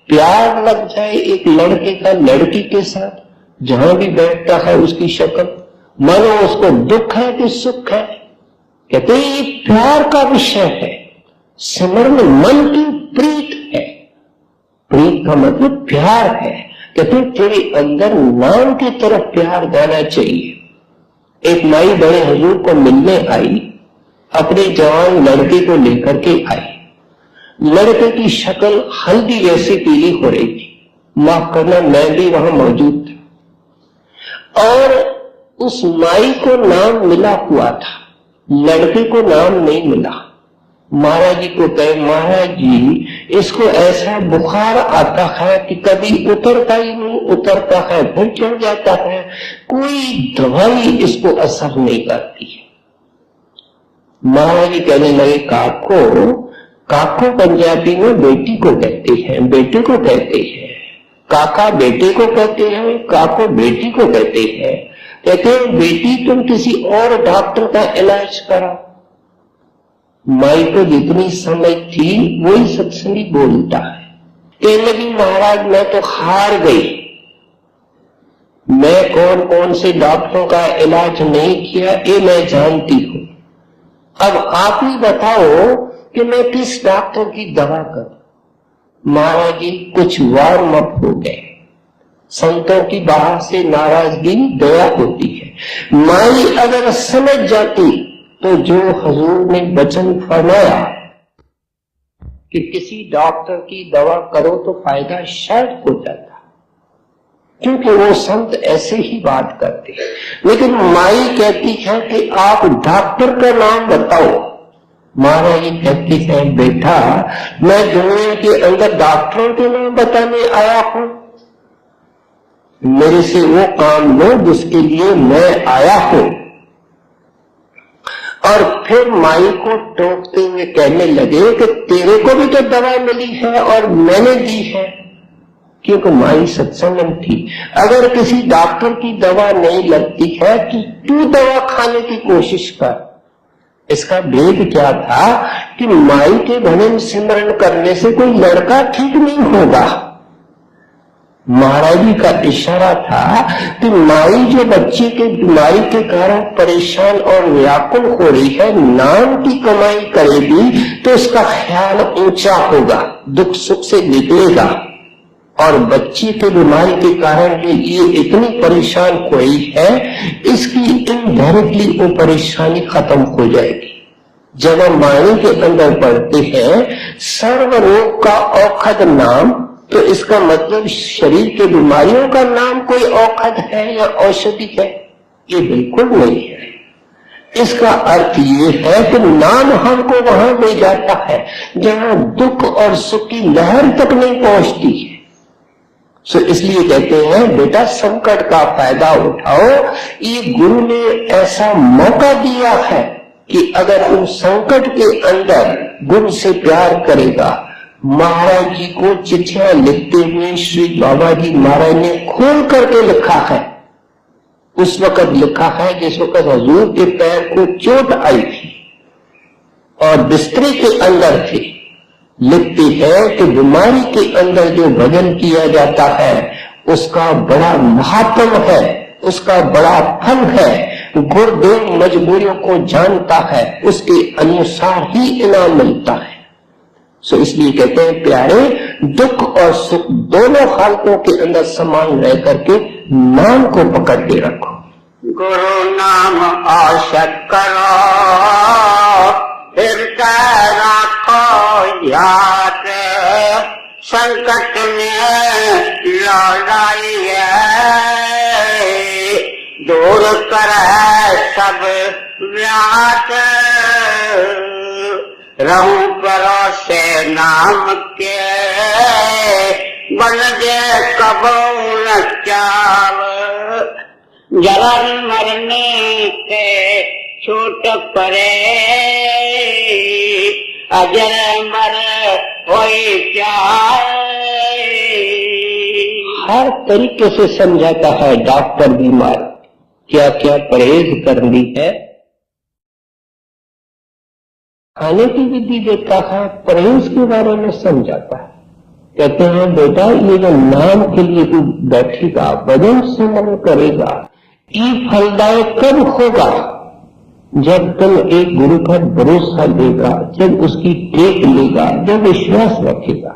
प्यार लग जाए एक लड़के का लड़की के साथ, जहां भी बैठता है उसकी शक्ल, मानो उसको दुख है कि सुख है। कहते हैं ये प्यार का विषय है, सिमरन मन की प्रीत है। प्रीत का मतलब प्यार है। कहते तेरे अंदर नाम की तरफ प्यार जाना चाहिए। एक माई बड़े हुजूर को मिलने आई, अपने जवान लड़के को लेकर के आई। लड़के की शक्ल हल्दी जैसी पीली हो रही थी, माफ करना मैं भी वहां मौजूद था। और उस माई को नाम मिला हुआ था, लड़के को नाम नहीं मिला। महाराज जी को कहे, महाराज जी इसको ऐसा बुखार आता है कि कभी उतरता ही नहीं, उतरता है फिर चढ़ जाता है, कोई दवाई इसको असर नहीं करती है। महाराज जी कहने लगे, काको, काको पंजाबी में बेटी को कहते हैं, बेटे को कहते हैं, काका बेटे को कहते हैं, काको बेटी को कहते हैं। कहते हैं बेटी तुम किसी और डॉक्टर का इलाज कराओ। माई को जितनी समझ थी वही सत्संगी बोलता है। कहने लगी महाराज मैं तो हार गई, मैं कौन कौन से डॉक्टरों का इलाज नहीं किया ये मैं जानती हूं, अब आप ही बताओ कि मैं किस डॉक्टर की दवा करूं। महाराज जी कुछ वार्म अप हो गए। संतों की बाहर से नाराजगी दया होती है। माई अगर समझ जाती तो जो हजूर ने वचन फरमाया कि किसी डॉक्टर की दवा करो तो फायदा शायद हो जाता, क्योंकि वो संत ऐसे ही बात करते हैं। लेकिन माई कहती है कि आप डॉक्टर का नाम बताओ। महाराज जी कहती है बेटा मैं दुनिया के अंदर डॉक्टरों के नाम बताने आया हूं, मेरे से वो काम लो जिसके लिए मैं आया हूं। और फिर माई को टोकते हुए कहने लगे कि तेरे को भी तो दवा मिली है और मैंने दी है, क्योंकि माई सत्संगम थी। अगर किसी डॉक्टर की दवा नहीं लगती है तो तू दवा खाने की कोशिश कर। इसका भेद क्या था कि माई के भजन सिमरन करने से कोई लड़का ठीक नहीं होगा। महाराज जी का इशारा था कि माई जो बच्चे के बीमारी के कारण परेशान और व्याकुल हो रही है, नाम की कमाई करेगी तो इसका ख्याल ऊंचा होगा, दुख सुख से निकलेगा, और बच्चे के बीमारी के कारण ये इतनी परेशान हुई है, इसकी इनडायरेक्टली वो परेशानी खत्म हो जाएगी। जब हम वाणी के अंदर पढ़ते हैं सर्व रोग का औषध नाम, तो इसका मतलब शरीर के बीमारियों का नाम कोई औषध है या औषधि है? ये बिल्कुल नहीं है। इसका अर्थ ये है कि नाम हमको वहां ले जाता है जहां दुख और सुख की लहर तक नहीं पहुंचती है। सो इसलिए कहते हैं बेटा संकट का फायदा उठाओ। ये गुरु ने ऐसा मौका दिया है कि अगर उस संकट के अंदर गुरु से प्यार करेगा। महाराज जी को चिट्ठियां लिखते हुए श्री बाबा जी महाराज ने खोल करके लिखा है। उस वक्त लिखा है जिस वक्त हजूर के पैर को चोट आई थी और बिस्तरे के अंदर थे। लिखते हैं कि बीमारी के अंदर जो भजन किया जाता है उसका बड़ा महात्म है, उसका बड़ा फल है। गुरुदेव मजबूरियों को जानता है, उसके अनुसार ही इनाम मिलता है। सो इसलिए कहते हैं प्यारे दुख और सुख दोनों हालतों के अंदर समान रह करके नाम को पकड़ के रखो। गुरु नाम औषध करो, हृदय राखो याद, संकट में लड़ाई दूर करे सब व्याध, रहूं करो से नाम के, बन दे कबो न चाव, जलन मरने के छूट परे, अजर मर होई जाए। हर तरीके से समझाता है डॉक्टर बीमार क्या क्या परहेज करनी है, खाने की विधि देता है, परहेज के बारे में समझाता है। कहते हैं बेटा ये जो नाम के लिए तू बैठेगा, भजन सिमरन करेगा, ये फलदायक कब होगा? जब तुम एक गुरु पर भरोसा लेगा, जब उसकी टेक लेगा, जब विश्वास रखेगा।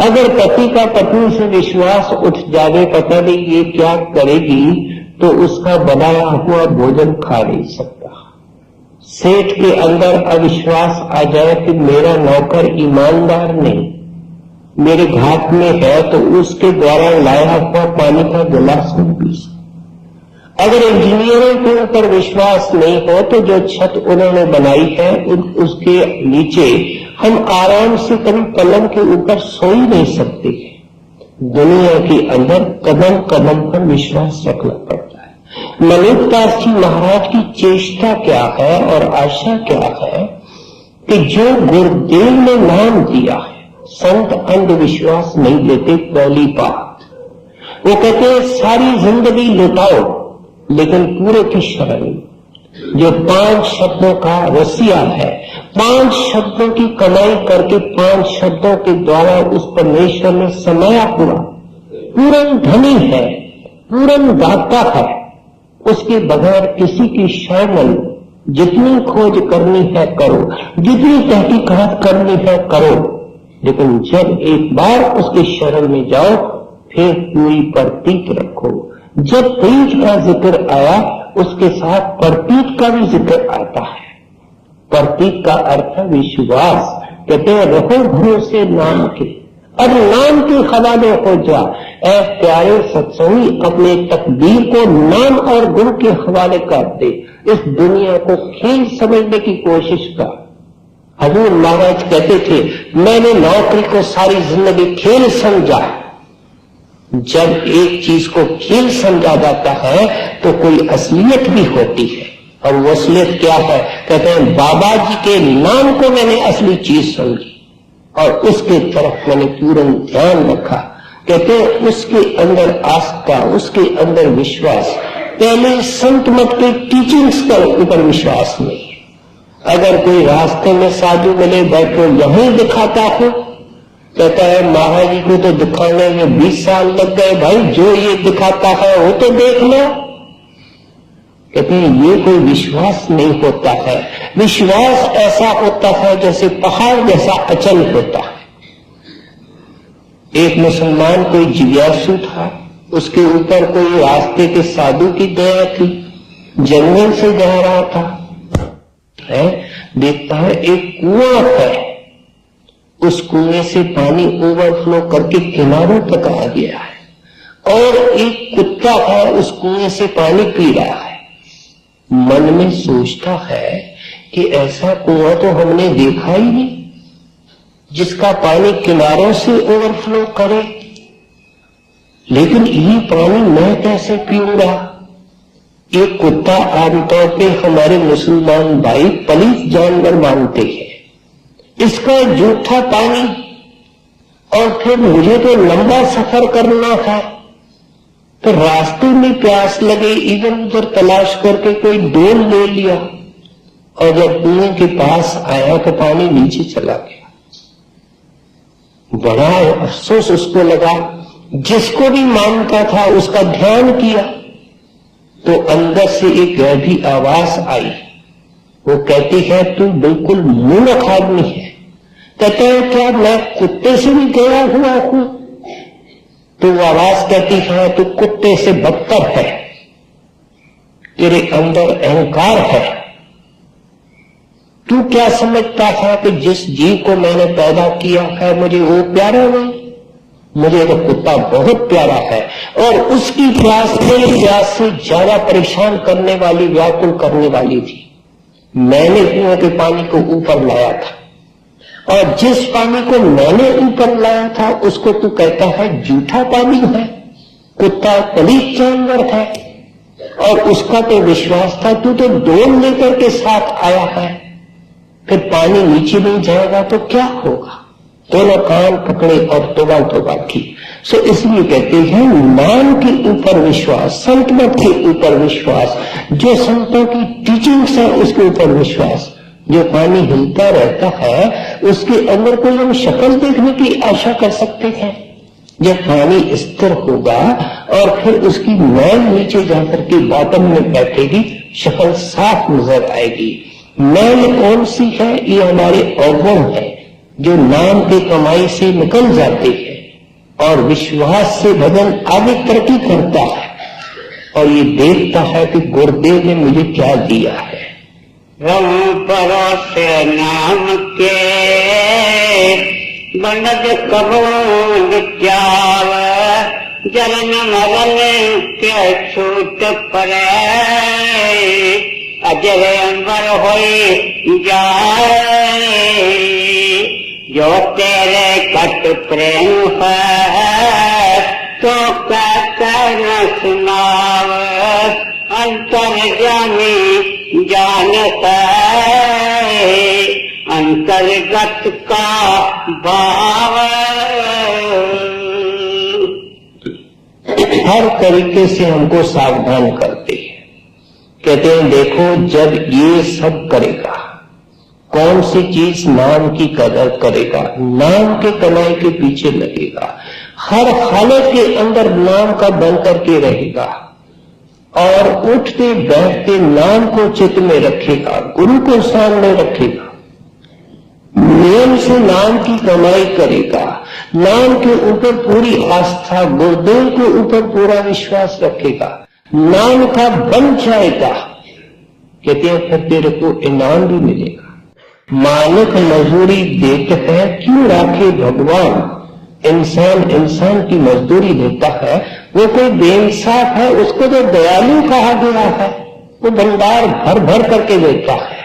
अगर पति का पत्नी से विश्वास उठ जावे, पता नहीं ये क्या करेगी, तो उसका बनाया हुआ भोजन खा नहीं सकता। सेठ के अंदर अविश्वास आ जाए कि मेरा नौकर ईमानदार नहीं, मेरे घाट में है, तो उसके द्वारा लाया हुआ पानी का गिलास नहीं पी सकता। अगर इंजीनियरों के ऊपर विश्वास नहीं हो तो जो छत उन्होंने बनाई है उसके नीचे हम आराम से कभी पलंग के ऊपर सो ही नहीं सकते। दुनिया के अंदर कदम कदम पर विश्वास रखना पड़ता है। ललितदास जी महाराज की चेष्टा क्या है और आशा क्या है कि जो गुरुदेव ने नाम दिया है, संत अंधविश्वास नहीं देते। पहली बात वो कहते हैं सारी जिंदगी लुटाओ लेकिन पूरे की शरण। जो 5 शब्दों का रसिया है 5 शब्दों की कमाई करके 5 शब्दों के द्वारा उस परमेश्वर में समाया हुआ पूर्ण धनी है, पूर्ण दाता है। उसके बगैर किसी की शरण नहीं। जितनी खोज करनी है करो, जितनी तहकीकात करनी है करो, लेकिन जब एक बार उसके शरण में जाओ फिर पूरी प्रतीक रखो। जब प्रीत का जिक्र आया उसके साथ प्रतीक का भी जिक्र आता है। प्रतीक का अर्थ है विश्वास। कहते हैं रहो भरोसे नाम के, और नाम के हवाले हो जा। ऐ प्यारे सत्संगी, अपने तकदीर को नाम और गुण के हवाले कर दे। इस दुनिया को खेल समझने की कोशिश कर। हजूर महाराज कहते थे मैंने नौकरी को सारी जिंदगी खेल समझा। जब एक चीज को खेल समझा जाता है तो कोई असलियत भी होती है, और वो असलियत क्या है? कहते हैं बाबा जी के नाम को मैंने असली चीज समझी और उसके तरफ मैंने पूर्ण ध्यान रखा। कहते हैं उसके अंदर आस्था, उसके अंदर विश्वास। पहले संत मत के टीचिंग्स का ऊपर विश्वास नहीं है। अगर कोई रास्ते में साधु मिले बैठो यहीं दिखाता हो, कहता है महाराज जी को तो दिखाने में 20 साल लग गए भाई, जो ये दिखाता है वो तो देख लो। कहते हैं ये कोई विश्वास नहीं होता है। विश्वास ऐसा होता है जैसे पहाड़ जैसा अचल होता है। एक मुसलमान कोई जिज्ञासु था, उसके ऊपर कोई रास्ते के साधु की दया थी, जंगल से जा रहा था, देखता है एक कुआं है, उस कुएं से पानी ओवरफ्लो करके किनारों तक आ गया है और एक कुत्ता है उस कुएं से पानी पी रहा है। मन में सोचता है कि ऐसा कुआं तो हमने देखा ही नहीं जिसका पानी किनारों से ओवरफ्लो करे, लेकिन ये पानी मैं कैसे पीऊंगा? एक कुत्ता आमतौर पे हमारे मुसलमान भाई पलीत जानवर मानते हैं, इसका जूठा पानी, और फिर मुझे तो लंबा सफर करना है, तो रास्ते में प्यास लगे इधर उधर तलाश करके कोई डोल ले लिया और जब कुएं के पास आया तो पानी नीचे चला गया। बड़ा अफसोस उसको लगा। जिसको भी मानता था उसका ध्यान किया तो अंदर से एक गहरी आवाज आई। वो कहती है तू बिल्कुल मूर्ख आदमी है। कहते हैं क्या मैं कुत्ते से भी गया हुआ हूं? तो वो आवाज कहती है तू कुत्ते से बदतर है, तेरे अंदर अहंकार है। तू क्या समझता है कि जिस जीव को मैंने पैदा किया है मुझे वो प्यारा नहीं? मुझे तो कुत्ता बहुत प्यारा है। और उसकी प्यास मेरी प्यास से ज्यादा परेशान करने वाली, व्याकुल करने वाली थी। मैंने कुएं के पानी को ऊपर लाया था, और जिस पानी को मैंने ऊपर लाया था उसको तू कहता है जूठा पानी है, कुत्ता पलीत जानवर है। और उसका तो विश्वास था तू तो डोल लेकर के साथ आया है, फिर पानी नीचे नहीं जाएगा तो क्या होगा? दोनों कान पकड़े और तौबा तौबा की। सो इसलिए कहते हैं नाम के ऊपर विश्वास, संत मत के ऊपर विश्वास, जो संतों की टीचिंग्स है उसके ऊपर विश्वास। जो पानी हिलता रहता है उसके अंदर कोई हम शक्ल देखने की आशा कर सकते हैं? जब पानी स्थिर होगा और फिर उसकी मैल नीचे जाकर के बॉटम में बैठेगी, शक्ल साफ नजर आएगी। मैल कौन सी है? ये हमारे अवगुण है जो नाम की कमाई से निकल जाते हैं और विश्वास से भजन आगे तरक्की करता है और ये देखता है कि गुरुदेव ने मुझे क्या दिया है। रम परोसे नाम के बनद कबूल त्याव, जलन मरण के छूट पड़े, अजर अंबर होई जाए। जो तेरे कट प्रेम है तो कहकर न सुनाव, अंतर जानी जानता है अंतर्गत का भाव। हर तरीके से हमको सावधान करते हैं। कहते हैं देखो जब ये सब करेगा कौन सी चीज नाम की कदर करेगा, नाम के कमाई के पीछे लगेगा, हर हालत के अंदर नाम का बन करके रहेगा और उठते बैठते नाम को चित्त में रखेगा, गुरु को सामने रखेगा, नियम से नाम की कमाई करेगा, नाम के ऊपर पूरी आस्था, गुरुदेव के ऊपर पूरा विश्वास रखेगा, नाम का बन जाएगा, कहते हैं फिर तेरे को इनाम भी मिलेगा। मालिक मजदूरी देते हैं, क्यों राखे भगवान, इंसान इंसान की मजदूरी देता है, वो कोई बेइंसाफ है, उसको तो दयालु कहा गया है, वो भंडार भर भर करके देता है।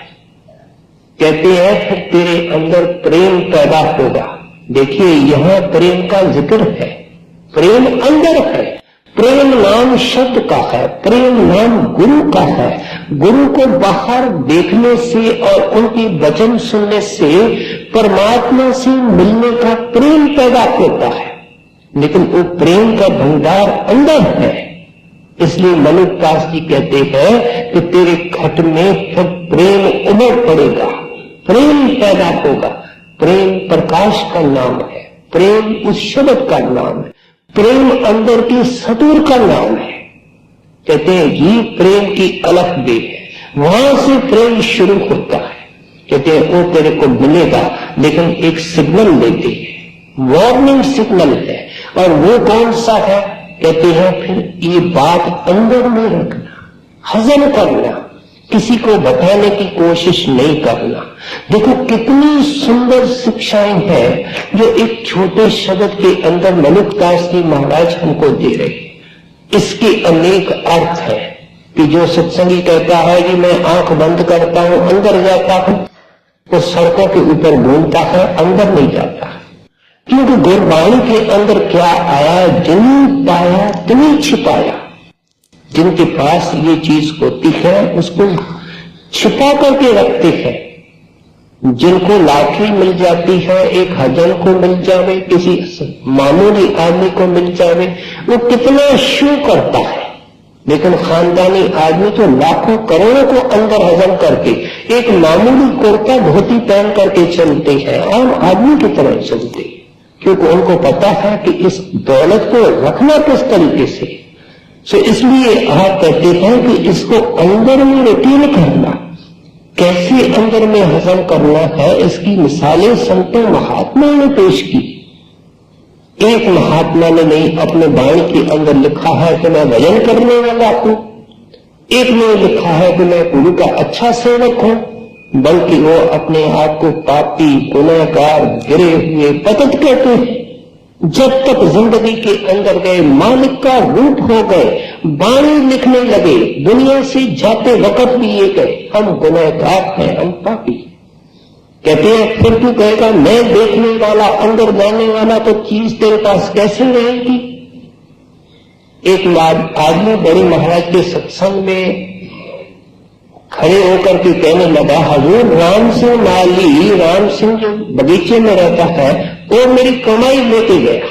कहते हैं फिर तेरे अंदर प्रेम पैदा होगा। देखिए यहाँ प्रेम का जिक्र है, प्रेम अंदर है, प्रेम नाम शब्द का है, प्रेम नाम गुरु का है। गुरु को बाहर देखने से और उनकी वचन सुनने से परमात्मा से मिलने का प्रेम पैदा होता है, लेकिन वो प्रेम का भंडार अंदर है। इसलिए मनुदास जी कहते हैं कि तेरे घट में फिर प्रेम उमड़ पड़ेगा, प्रेम पैदा होगा। प्रेम प्रकाश का नाम है, प्रेम उस शब्द का नाम है, प्रेम अंदर की सतुर का नाम है। कहते हैं ये प्रेम की अलग वे है, वहां से प्रेम शुरू होता है। कहते हैं वो तेरे को मिलेगा, लेकिन एक सिग्नल देते हैं, वार्निंग सिग्नल है। और वो कौन सा है? कहते हैं फिर ये बात अंदर में रखना, हजम करना, किसी को बताने की कोशिश नहीं करना। देखो कितनी सुंदर शिक्षाएं हैं जो एक छोटे शब्द के अंदर मनुदास जी महाराज हमको दे रहे हैं। इसके अनेक अर्थ है कि जो सत्संगी कहता है कि मैं आंख बंद करता हूं अंदर जाता हूं, तो सड़कों के ऊपर घूमता है, अंदर नहीं जाता। क्योंकि गुरबाणी के अंदर क्या आया, जिन्हें पाया तिन्हें छिपाया। जिनके पास ये चीज होती है उसको छिपा करके रखते हैं। जिनको लाठी मिल जाती है, एक हजन को मिल जावे, किसी मामूली आदमी को मिल जावे, वो कितना शो करता है। लेकिन खानदानी आदमी तो लाखों करोड़ों को अंदर हजम करके एक मामूली कुर्ता धोती पहन करके चलते हैं, आम आदमी की तरह चलते हैं, क्योंकि उनको पता है कि इस दौलत को रखना किस तरीके से। सो इसलिए आप कहते हैं कि इसको अंदर में रिटेन करना, कैसे अंदर में हजम करना है, इसकी मिसालें संतों महात्मा ने पेश की। एक महात्मा ने नहीं अपने वाणी के अंदर लिखा है कि मैं भजन करने वाला हूं, एक ने लिखा है कि मैं गुरु का अच्छा सेवक हूं, बल्कि वो अपने आप को पापी, गुनहगार, गिरे हुए पतित कहते हैं। जब तक जिंदगी के अंदर गए, मालिक का रूप हो गए, वाणी लिखने लगे, दुनिया से जाते वक्त भी ये गए हम गुनहगार हैं, हम पापी। कहते हैं फिर तू कहेगा मैं देखने वाला, अंदर जाने वाला, तो चीज तेरे पास कैसे रहेगी। एक आदमी बड़ी महाराज के सत्संग में खड़े होकर के कहने लगा, हजूर राम सिंह माली, राम सिंह जो बगीचे में रहता है, वो मेरी कमाई लेके गया।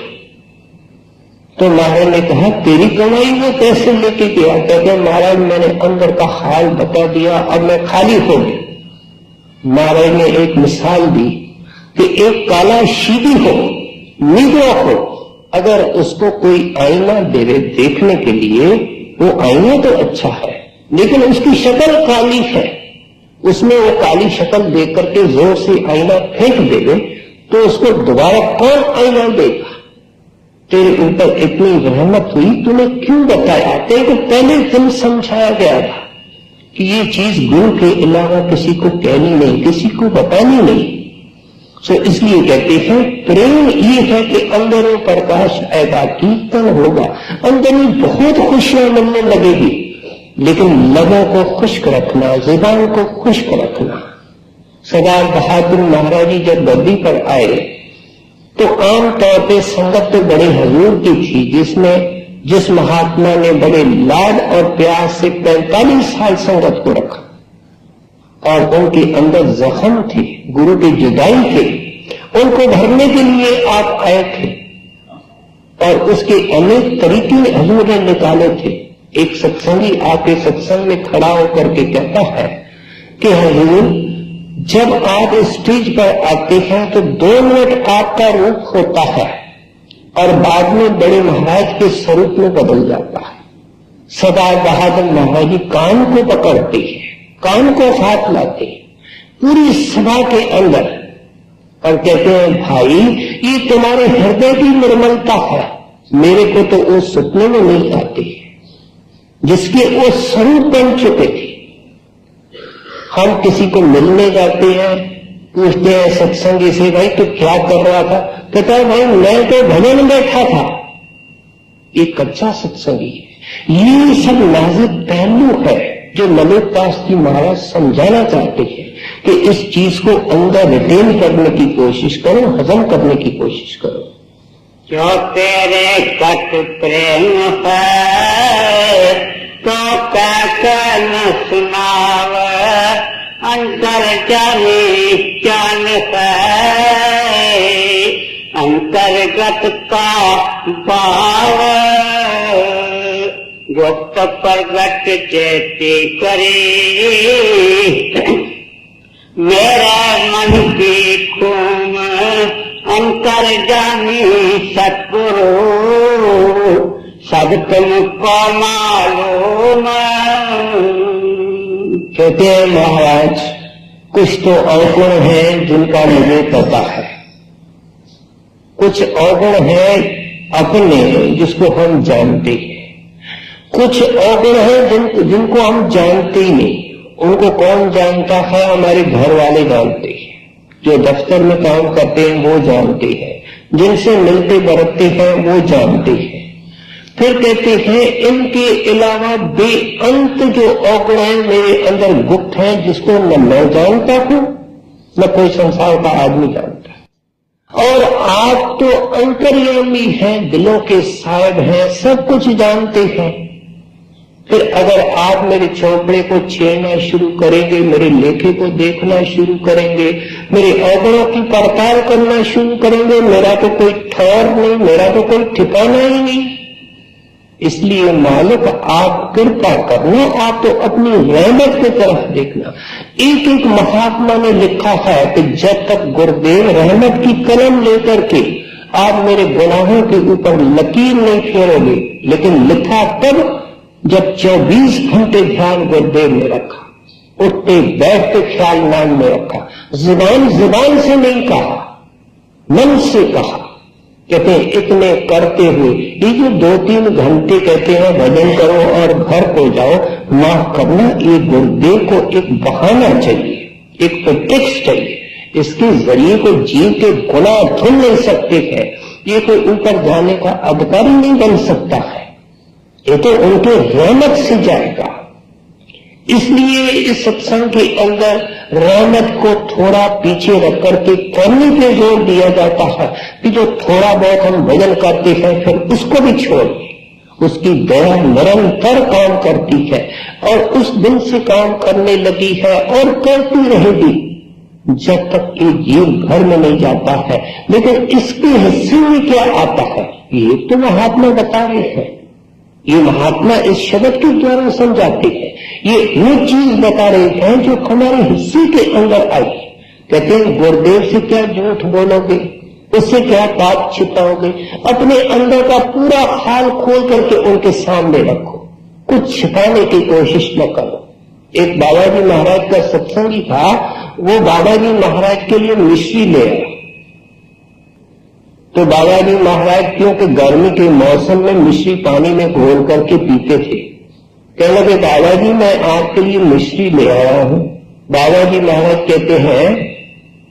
तो महाराज ने कहा तेरी कमाई वो कैसे लेके गया? कहते महाराज मैंने अंदर का हाल बता दिया, अब मैं खाली हो गया। महाराज ने एक मिसाल दी कि एक काला शीदी हो, निगरा हो, अगर उसको कोई आईना देवे देखने के लिए, वो आईना तो अच्छा है लेकिन उसकी शक्ल काली है, उसमें वो काली शक्ल देख करके जोर से आईना फेंक देवे तो उसको दोबारा कौन आईना देगा? तेरे ऊपर इतनी रहमत हुई, तूने क्यों बताया? तेरे को पहले दिन समझाया गया था कि ये चीज गुरु के अलावा किसी को कहनी नहीं, किसी को बतानी नहीं। सो इसलिए कहते हैं प्रेम ये है कि अंदर में प्रकाश आएगा, कीर्तन होगा, अंदर में बहुत खुशियां मिलने लगेगी, लेकिन लबों को खुश्क रखना, जुबान को खुश्क रखना। सरदार बहादुर महाराज जी जब बद्दी पर आए तो आम तौर पे संगत तो बड़े हजूर की थी, जिस महात्मा ने बड़े लाड और प्यार से 45 साल संगत को रखा और उनके अंदर जख्म थे, गुरु की जुदाई थे, उनको भरने के लिए आप आए थे और उसके अनेक तरीके हजूर ने निकाले थे। एक सत्संगी आके सत्संग में खड़ा होकर के कहता है कि हजूर जब आप स्टेज पर आते हैं तो 2 मिनट आपका रूप होता है और बाद में बड़े महाराज के स्वरूप में बदल जाता है। सदा बहादुर महाराज जी कान को पकड़ते हैं, कान को हाथ लाते हैं पूरी सभा के अंदर और कहते हैं, भाई ये तुम्हारे हृदय की निर्मलता है, मेरे को तो वो सपने में नहीं आते जिसके वो स्वरूप बन चुके थे। हम किसी को मिलने जाते हैं, पूछते हैं सत्संगी से, भाई तो क्या कर रहा था? कहता है, भाई मैं तो भजन में बैठा था। ये कच्चा सत्संगी है। ये सब नाजुक पहलू है जो ललितदास जी महाराज समझाना चाहते हैं कि इस चीज को अंदर रिटेन करने की कोशिश करो, हजम करने की कोशिश करो। जो तेरे कट प्रेम है तो कैसे न सुनाव, अंतर जानी जान है अंतर्गत का भाव, गुप्त प्रगट चेती करे मेरा मन की खूम, अंतर जानी सतगुरु सब तुमको मालूम। कहते हैं महाराज, कुछ तो अवगुण है जिनका मुझे पता है, कुछ अवगुण है अपने जिसको हम जानते हैं, कुछ अवगुण है जिनको हम जानते ही नहीं। उनको कौन जानता है? हमारे घर वाले जानते हैं, जो दफ्तर में काम करते हैं वो जानते हैं, जिनसे मिलते बरतते हैं वो जानते हैं। फिर कहते हैं इनके अलावा बेअंत जो अवगुण है मेरे अंदर गुप्त है, जिसको न मैं जानता हूं न कोई संसार का आदमी जानता। और आप तो अंतर्यामी हैं, दिलों के साहिब हैं, सब कुछ जानते हैं। फिर अगर आप मेरे चौपड़े को छेड़ना शुरू करेंगे, मेरे लेखे को देखना शुरू करेंगे, मेरे अवगुणों की पड़ताल करना शुरू करेंगे, मेरा तो कोई ठौर नहीं, मेरा तो कोई ठिकाना ही नहीं। इसलिए मालिक आप कृपा करना, आप तो अपनी रहमत की तरफ देखना। एक एक महात्मा ने लिखा है कि जब तक गुरुदेव रहमत की कलम लेकर के आप मेरे गुनाहों के ऊपर लकीर नहीं फेरोगे, लेकिन लिखा तब जब 24 घंटे ध्यान गुरुदेव ने रखा, उठते बैठते ख्याल नाम में रखा, जुबान से नहीं कहा, मन से कहा। कहते हैं इतने करते हुए ये जो 2-3 घंटे कहते हैं भजन करो और घर को जाओ, माफ करना, ये गुरुदेव को एक बहाना चाहिए, एक प्रेटेक्स्ट चाहिए। इसके जरिए को जीव के गुनाह धुल नहीं सकते हैं, ये कोई ऊपर जाने का अधिकारी नहीं बन सकता है, ये तो उनके रहमत से जाएगा। इसलिए इस सत्संग के अंदर रहमत को थोड़ा पीछे रख करके करने पे जोर दिया जाता है कि जो थोड़ा बहुत हम भजन करते हैं फिर उसको भी छोड़, उसकी दया निरंतर काम करती है और उस दिन से काम करने लगी है और करती रहेगी जब तक ये जीव घर में नहीं जाता है। लेकिन इसके हिस्से में क्या आता है ये तो महात्मा बता रहे हैं, ये महात्मा इस शब्द के द्वारा समझाते हैं, ये वो चीज बता रहे हैं जो हमारे हिस्से के अंदर आई। कहते हैं गुरुदेव से क्या झूठ बोलोगे, उससे क्या पाप छिपाओगे, अपने अंदर का पूरा हाल खोल करके उनके सामने रखो, कुछ छिपाने की कोशिश न करो। एक बाबा जी महाराज का सत्संगी था, वो बाबा जी महाराज के लिए मिश्री ले आया। तो बाबा जी महाराज क्योंकि गर्मी के मौसम में मिश्री पानी में घोल करके पीते थे, कहने लगे बाबा जी मैं आपके लिए मिश्री ले आया हूं। बाबा जी महाराज कहते हैं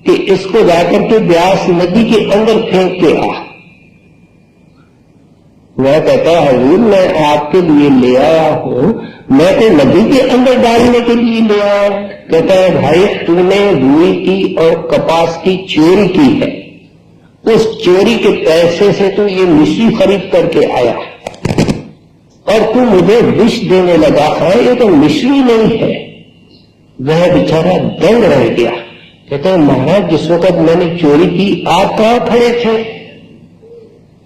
कि इसको जाकर के व्यास नदी के अंदर फेंक के आ। मैं कहता हजूर मैं आपके लिए ले आया हूं, मैं तो नदी के अंदर डालने के लिए ले आया हूं। कहता है भाई तूने रुई की और कपास की चोरी की है, उस चोरी के पैसे से तो ये मिश्री खरीद करके आया और तू मुझे विष देने लगा है, ये तो मिश्री नहीं है। वह बेचारा दंग रह गया। कहते हैं महाराज जिस वक्त मैंने चोरी की आप कहां खड़े थे?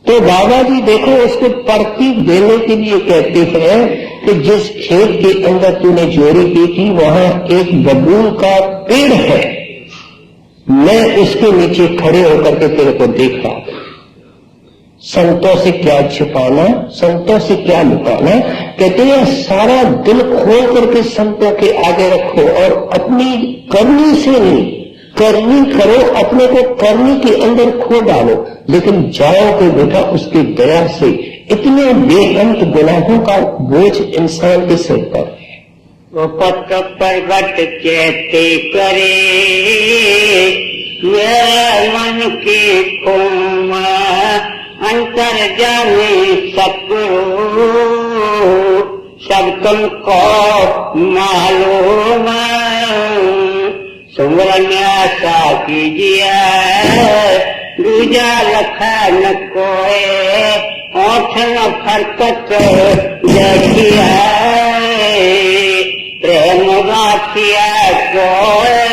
तो बाबा जी देखो उसको प्रतीक देने के लिए कहते हैं कि जिस खेत के अंदर तूने चोरी की थी वहां एक बबूल का पेड़ है, मैं उसके नीचे खड़े होकर के तेरे को देख रहा हूं। संतों से क्या छिपाना, संतों से क्या लुकाना। कहते हैं सारा दिल खोल करके संतों के आगे रखो और अपनी करनी से नहीं, करनी करो, अपने को करनी के अंदर खो डालो, लेकिन जाओगे बेटा उसकी दया से। इतने बेअंत गुनाहों का बोझ इंसान के सिर पर है। वो पट पर्वत चेते करे मेरे मन की कोमा अंतर जाने सतगुरु सब तुमको मालूम। सुमरन आशा कीजिए दूजा लखन कोए ओठ न फरकत देखिए प्रेम गाथिया कोए।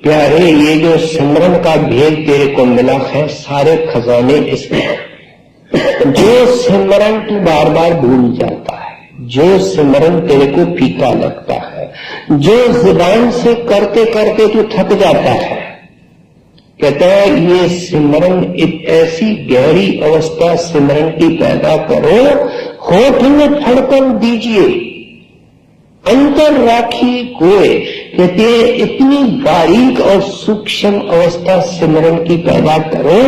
प्यारे, ये जो सिमरन का भेद तेरे को मिला है, सारे खजाने इसमें। जो सिमरन तू बार बार भूल जाता है, जो सिमरन तेरे को फीका लगता है, जो जुबान से करते करते तू थक जाता है, कहता है ये सिमरन एक ऐसी गहरी अवस्था सिमरन की पैदा करो, होठ में धड़कन दीजिए, अंतर राखी कोय। कहते हैं इतनी बारीक और सूक्ष्म अवस्था सिमरन की पैदा करो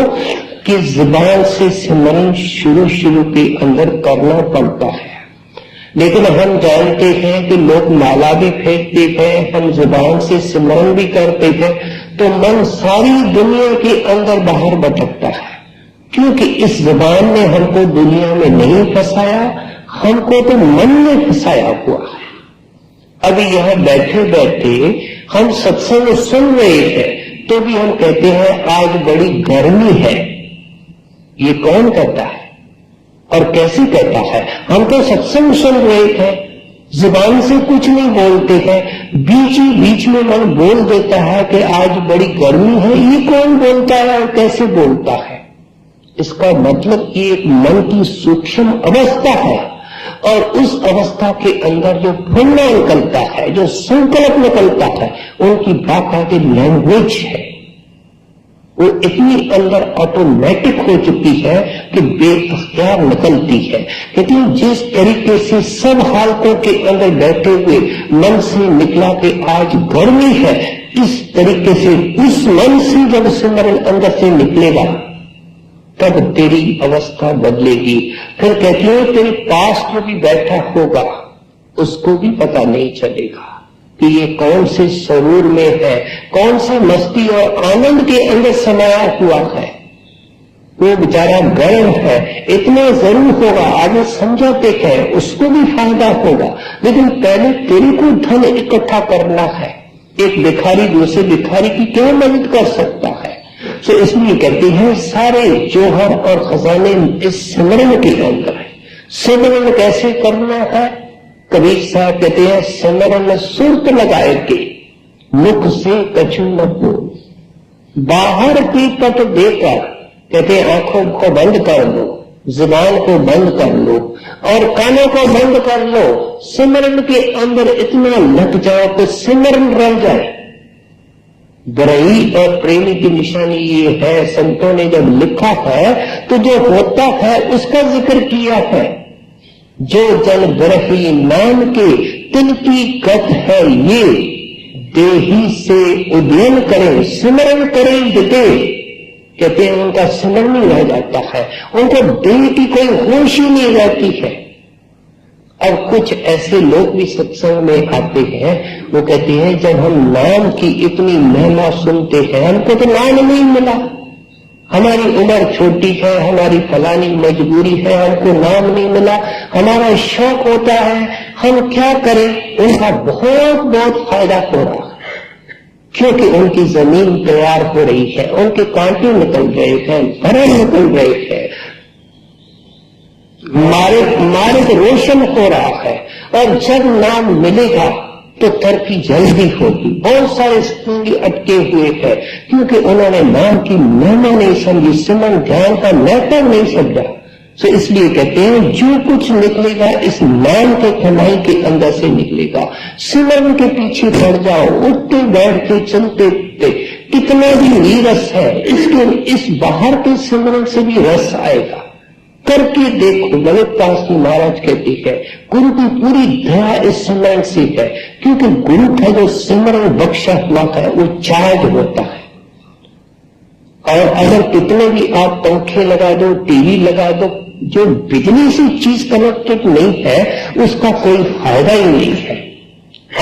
कि जुबान से सिमरन शुरू के अंदर करना पड़ता है। लेकिन हम जानते हैं कि लोग माला भी फेंकते हैं, हम जुबान से सिमरन भी करते हैं, तो मन सारी दुनिया के अंदर बाहर भटकता है, क्योंकि इस जुबान ने हमको दुनिया में नहीं फंसाया, हमको तो मन में फंसाया हुआ है। अभी यहां बैठे बैठे हम सत्संग सुन रहे हैं तो भी हम कहते हैं आज बड़ी गर्मी है। ये कौन कहता है और कैसे कहता है? हम तो सत्संग सुन रहे थे, जुबान से कुछ नहीं बोलते हैं, बीच में मन बोल देता है कि आज बड़ी गर्मी है। ये कौन बोलता है और कैसे बोलता है? इसका मतलब ये एक मन की सूक्ष्म अवस्था है, और उस अवस्था के अंदर जो फुन्ना निकलता है, जो संकल्प निकलता है, उनकी बाकायदे लैंग्वेज है। वो इतनी अंदर ऑटोमेटिक हो चुकी है कि बेअख्तियार निकलती है। लेकिन जिस तरीके से सब हालतों के अंदर बैठे हुए मन से निकला कि आज गर्मी है, इस तरीके से उस मन से जब सिमरन अंदर से निकलेगा तब तेरी अवस्था बदलेगी। फिर कहती है तेरे पास जो भी बैठा होगा उसको भी पता नहीं चलेगा कि ये कौन से सरूर में है, कौन सा मस्ती और आनंद के अंदर समाया हुआ है। वो बेचारा गर्म है, इतना जरूर होगा, आगे समझाते हैं उसको भी फायदा होगा, लेकिन पहले तेरे को धन इकट्ठा करना है। एक भिखारी दूसरे भिखारी की क्यों मदद कर सकता है? तो इसलिए कहती है सारे जोहर और खजाने इस सिमरन के अंदर है। सिमरन कैसे करना है? कबीर साहब कहते हैं सिमरन सुरत लगाए के मुख से कछु न बोल, बाहर की पट देकर, कहते हैं आंखों को बंद कर लो, जुबान को बंद कर लो और कानों को बंद कर लो। सिमरन के अंदर इतना लग जाओ कि सिमरन रह जाए। बरई और प्रेमी की निशानी ये है, संतों ने जब लिखा है तो जो होता है उसका जिक्र किया है। जो जन बरही नाम के तिनकी गत है ये, देही से उदयन करें सिमरन करें विदे। कहते हैं उनका सिमरन ही रह जाता है, उनको देह की कोई होश ही नहीं रहती है। और कुछ ऐसे लोग भी सत्संग में आते हैं, वो कहते हैं जब हम नाम की इतनी महिमा सुनते हैं, हमको तो नाम नहीं मिला, हमारी उम्र छोटी है, हमारी फलानी मजबूरी है, हमको नाम नहीं मिला, हमारा शौक होता है, हम क्या करें? उनका बहुत फायदा हो रहा है, क्योंकि उनकी जमीन तैयार हो रही है, उनके कांटे निकल रहे हैं, भरण निकल रहे हैं, मार्ग रोशन हो रहा है। और जब नाम मिलेगा तो तरक्की जल्दी होगी। बहुत सारे संगी अटके हुए हैं क्योंकि उन्होंने नाम की महिमा नहीं समझी, सिमरन ध्यान का महत्व नहीं समझा। सो इसलिए कहते हैं जो कुछ निकलेगा इस नाम के कमाई के अंदर से निकलेगा। सिमरन के पीछे पड़ जाओ, उठते बैठते चलते उठते, कितना भी नीरस है इसके इस बाहर के सिमरन से भी रस आएगा। करके देखो। ललितदास जी महाराज कहते हैं गुरु की पूरी दया इस सिमरन से है, क्योंकि गुरु का जो सिमरन बख्शा हुआ है वो चार्ज होता है। और अगर कितने भी आप पंखे लगा दो, टीवी लगा दो, जो बिजली से चीज कनेक्टेड नहीं है उसका कोई फायदा ही नहीं है।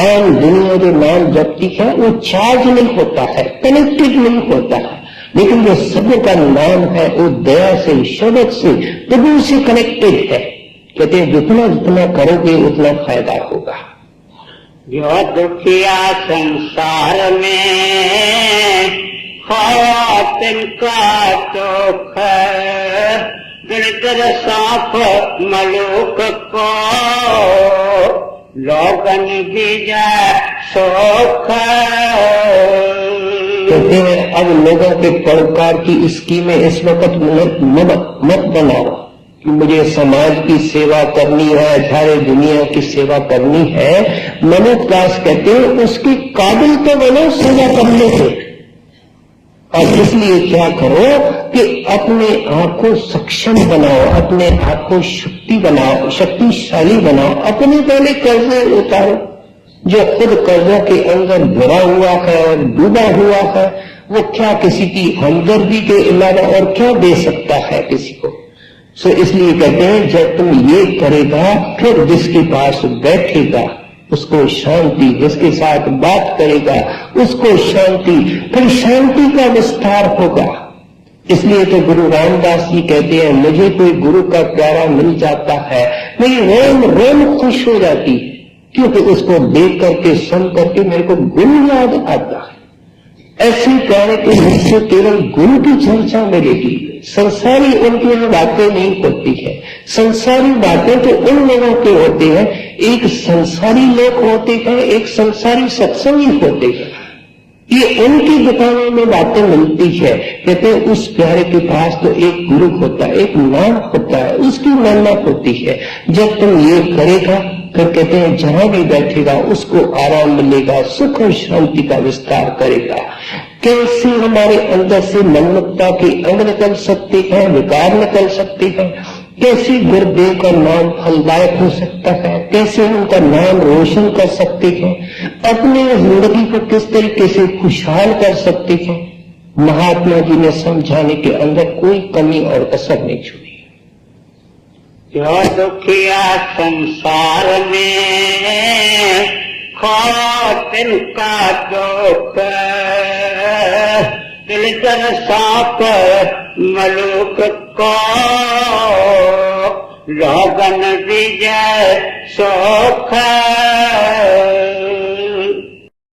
आम दुनिया जो नाम जपती है वो चार्ज नहीं होता है, कनेक्टेड नहीं होता है। लेकिन जो सत्य का नाम है वो दया से, शब्द से, प्रभु से कनेक्टेड है। कहते हैं जितना जितना करोगे उतना फायदा होगा। जो दुखिया संसार में खाया तिनका दुख, गिरकर साफ मलूक को लोगन बीजा सोख। कहते हैं अब लोगों के परोपकार की स्कीमें इस वक्त मत बनाओ कि मुझे समाज की सेवा करनी है, सारे दुनिया की सेवा करनी है। मनोदास कहते हैं उसके काबिल तो बनो सेवा करने से। और इसलिए क्या करो कि अपने आप को सक्षम बनाओ, अपने आप को शक्ति बनाओ, शक्तिशाली बनाओ। अपने पहले कर्जे उतारो। जो खुद कर्जों के अंदर भरा हुआ है और डूबा हुआ है वो क्या किसी की हमदर्दी के अलावा और क्या दे सकता है किसी को। सो इसलिए कहते हैं जब तुम ये करेगा फिर जिसके पास बैठेगा उसको शांति, जिसके साथ बात करेगा उसको शांति, फिर शांति का विस्तार होगा। इसलिए तो गुरु रामदास जी कहते हैं मुझे कोई गुरु का प्यारा मिल जाता है मेरी रोम रोम खुश हो जाती है, क्योंकि उसको देख करके सुन करके मेरे को गुरु याद आता है। ऐसे प्यारे के मुझसे केवल गुरु की चर्चा मिलेगी। संसारी उनकी जो बातें नहीं होती है। संसारी बातें तो उन लोगों के होते हैं, एक संसारी लोग होते हैं, एक संसारी सत्संगी होते हैं। ये उनकी दुकानों में बातें मिलती है। कहते हैं उस प्यारे के पास तो एक गुरु होता है, एक नाम होता है, उसकी महिमा होती है। जब तुम ये करेगा फिर कहते हैं जहां भी बैठेगा उसको आराम मिलेगा, सुख और शांति का विस्तार करेगा। कैसे हमारे अंदर से मनमुक्ता के अंग निकल सकते हैं, विकार निकल सकते हैं, कैसे गुरुदेव का नाम फलदायक हो सकता है, कैसे उनका नाम रोशन कर सकते हैं, अपने जिंदगी को किस तरीके से खुशहाल कर सकते हैं। महात्मा जी ने समझाने के अंदर कोई कमी और कसर नहीं छोड़ी। जो दुखिया संसार में खो तिनका दुख, दिल कर साप मलूक को लोगन विजय सोख।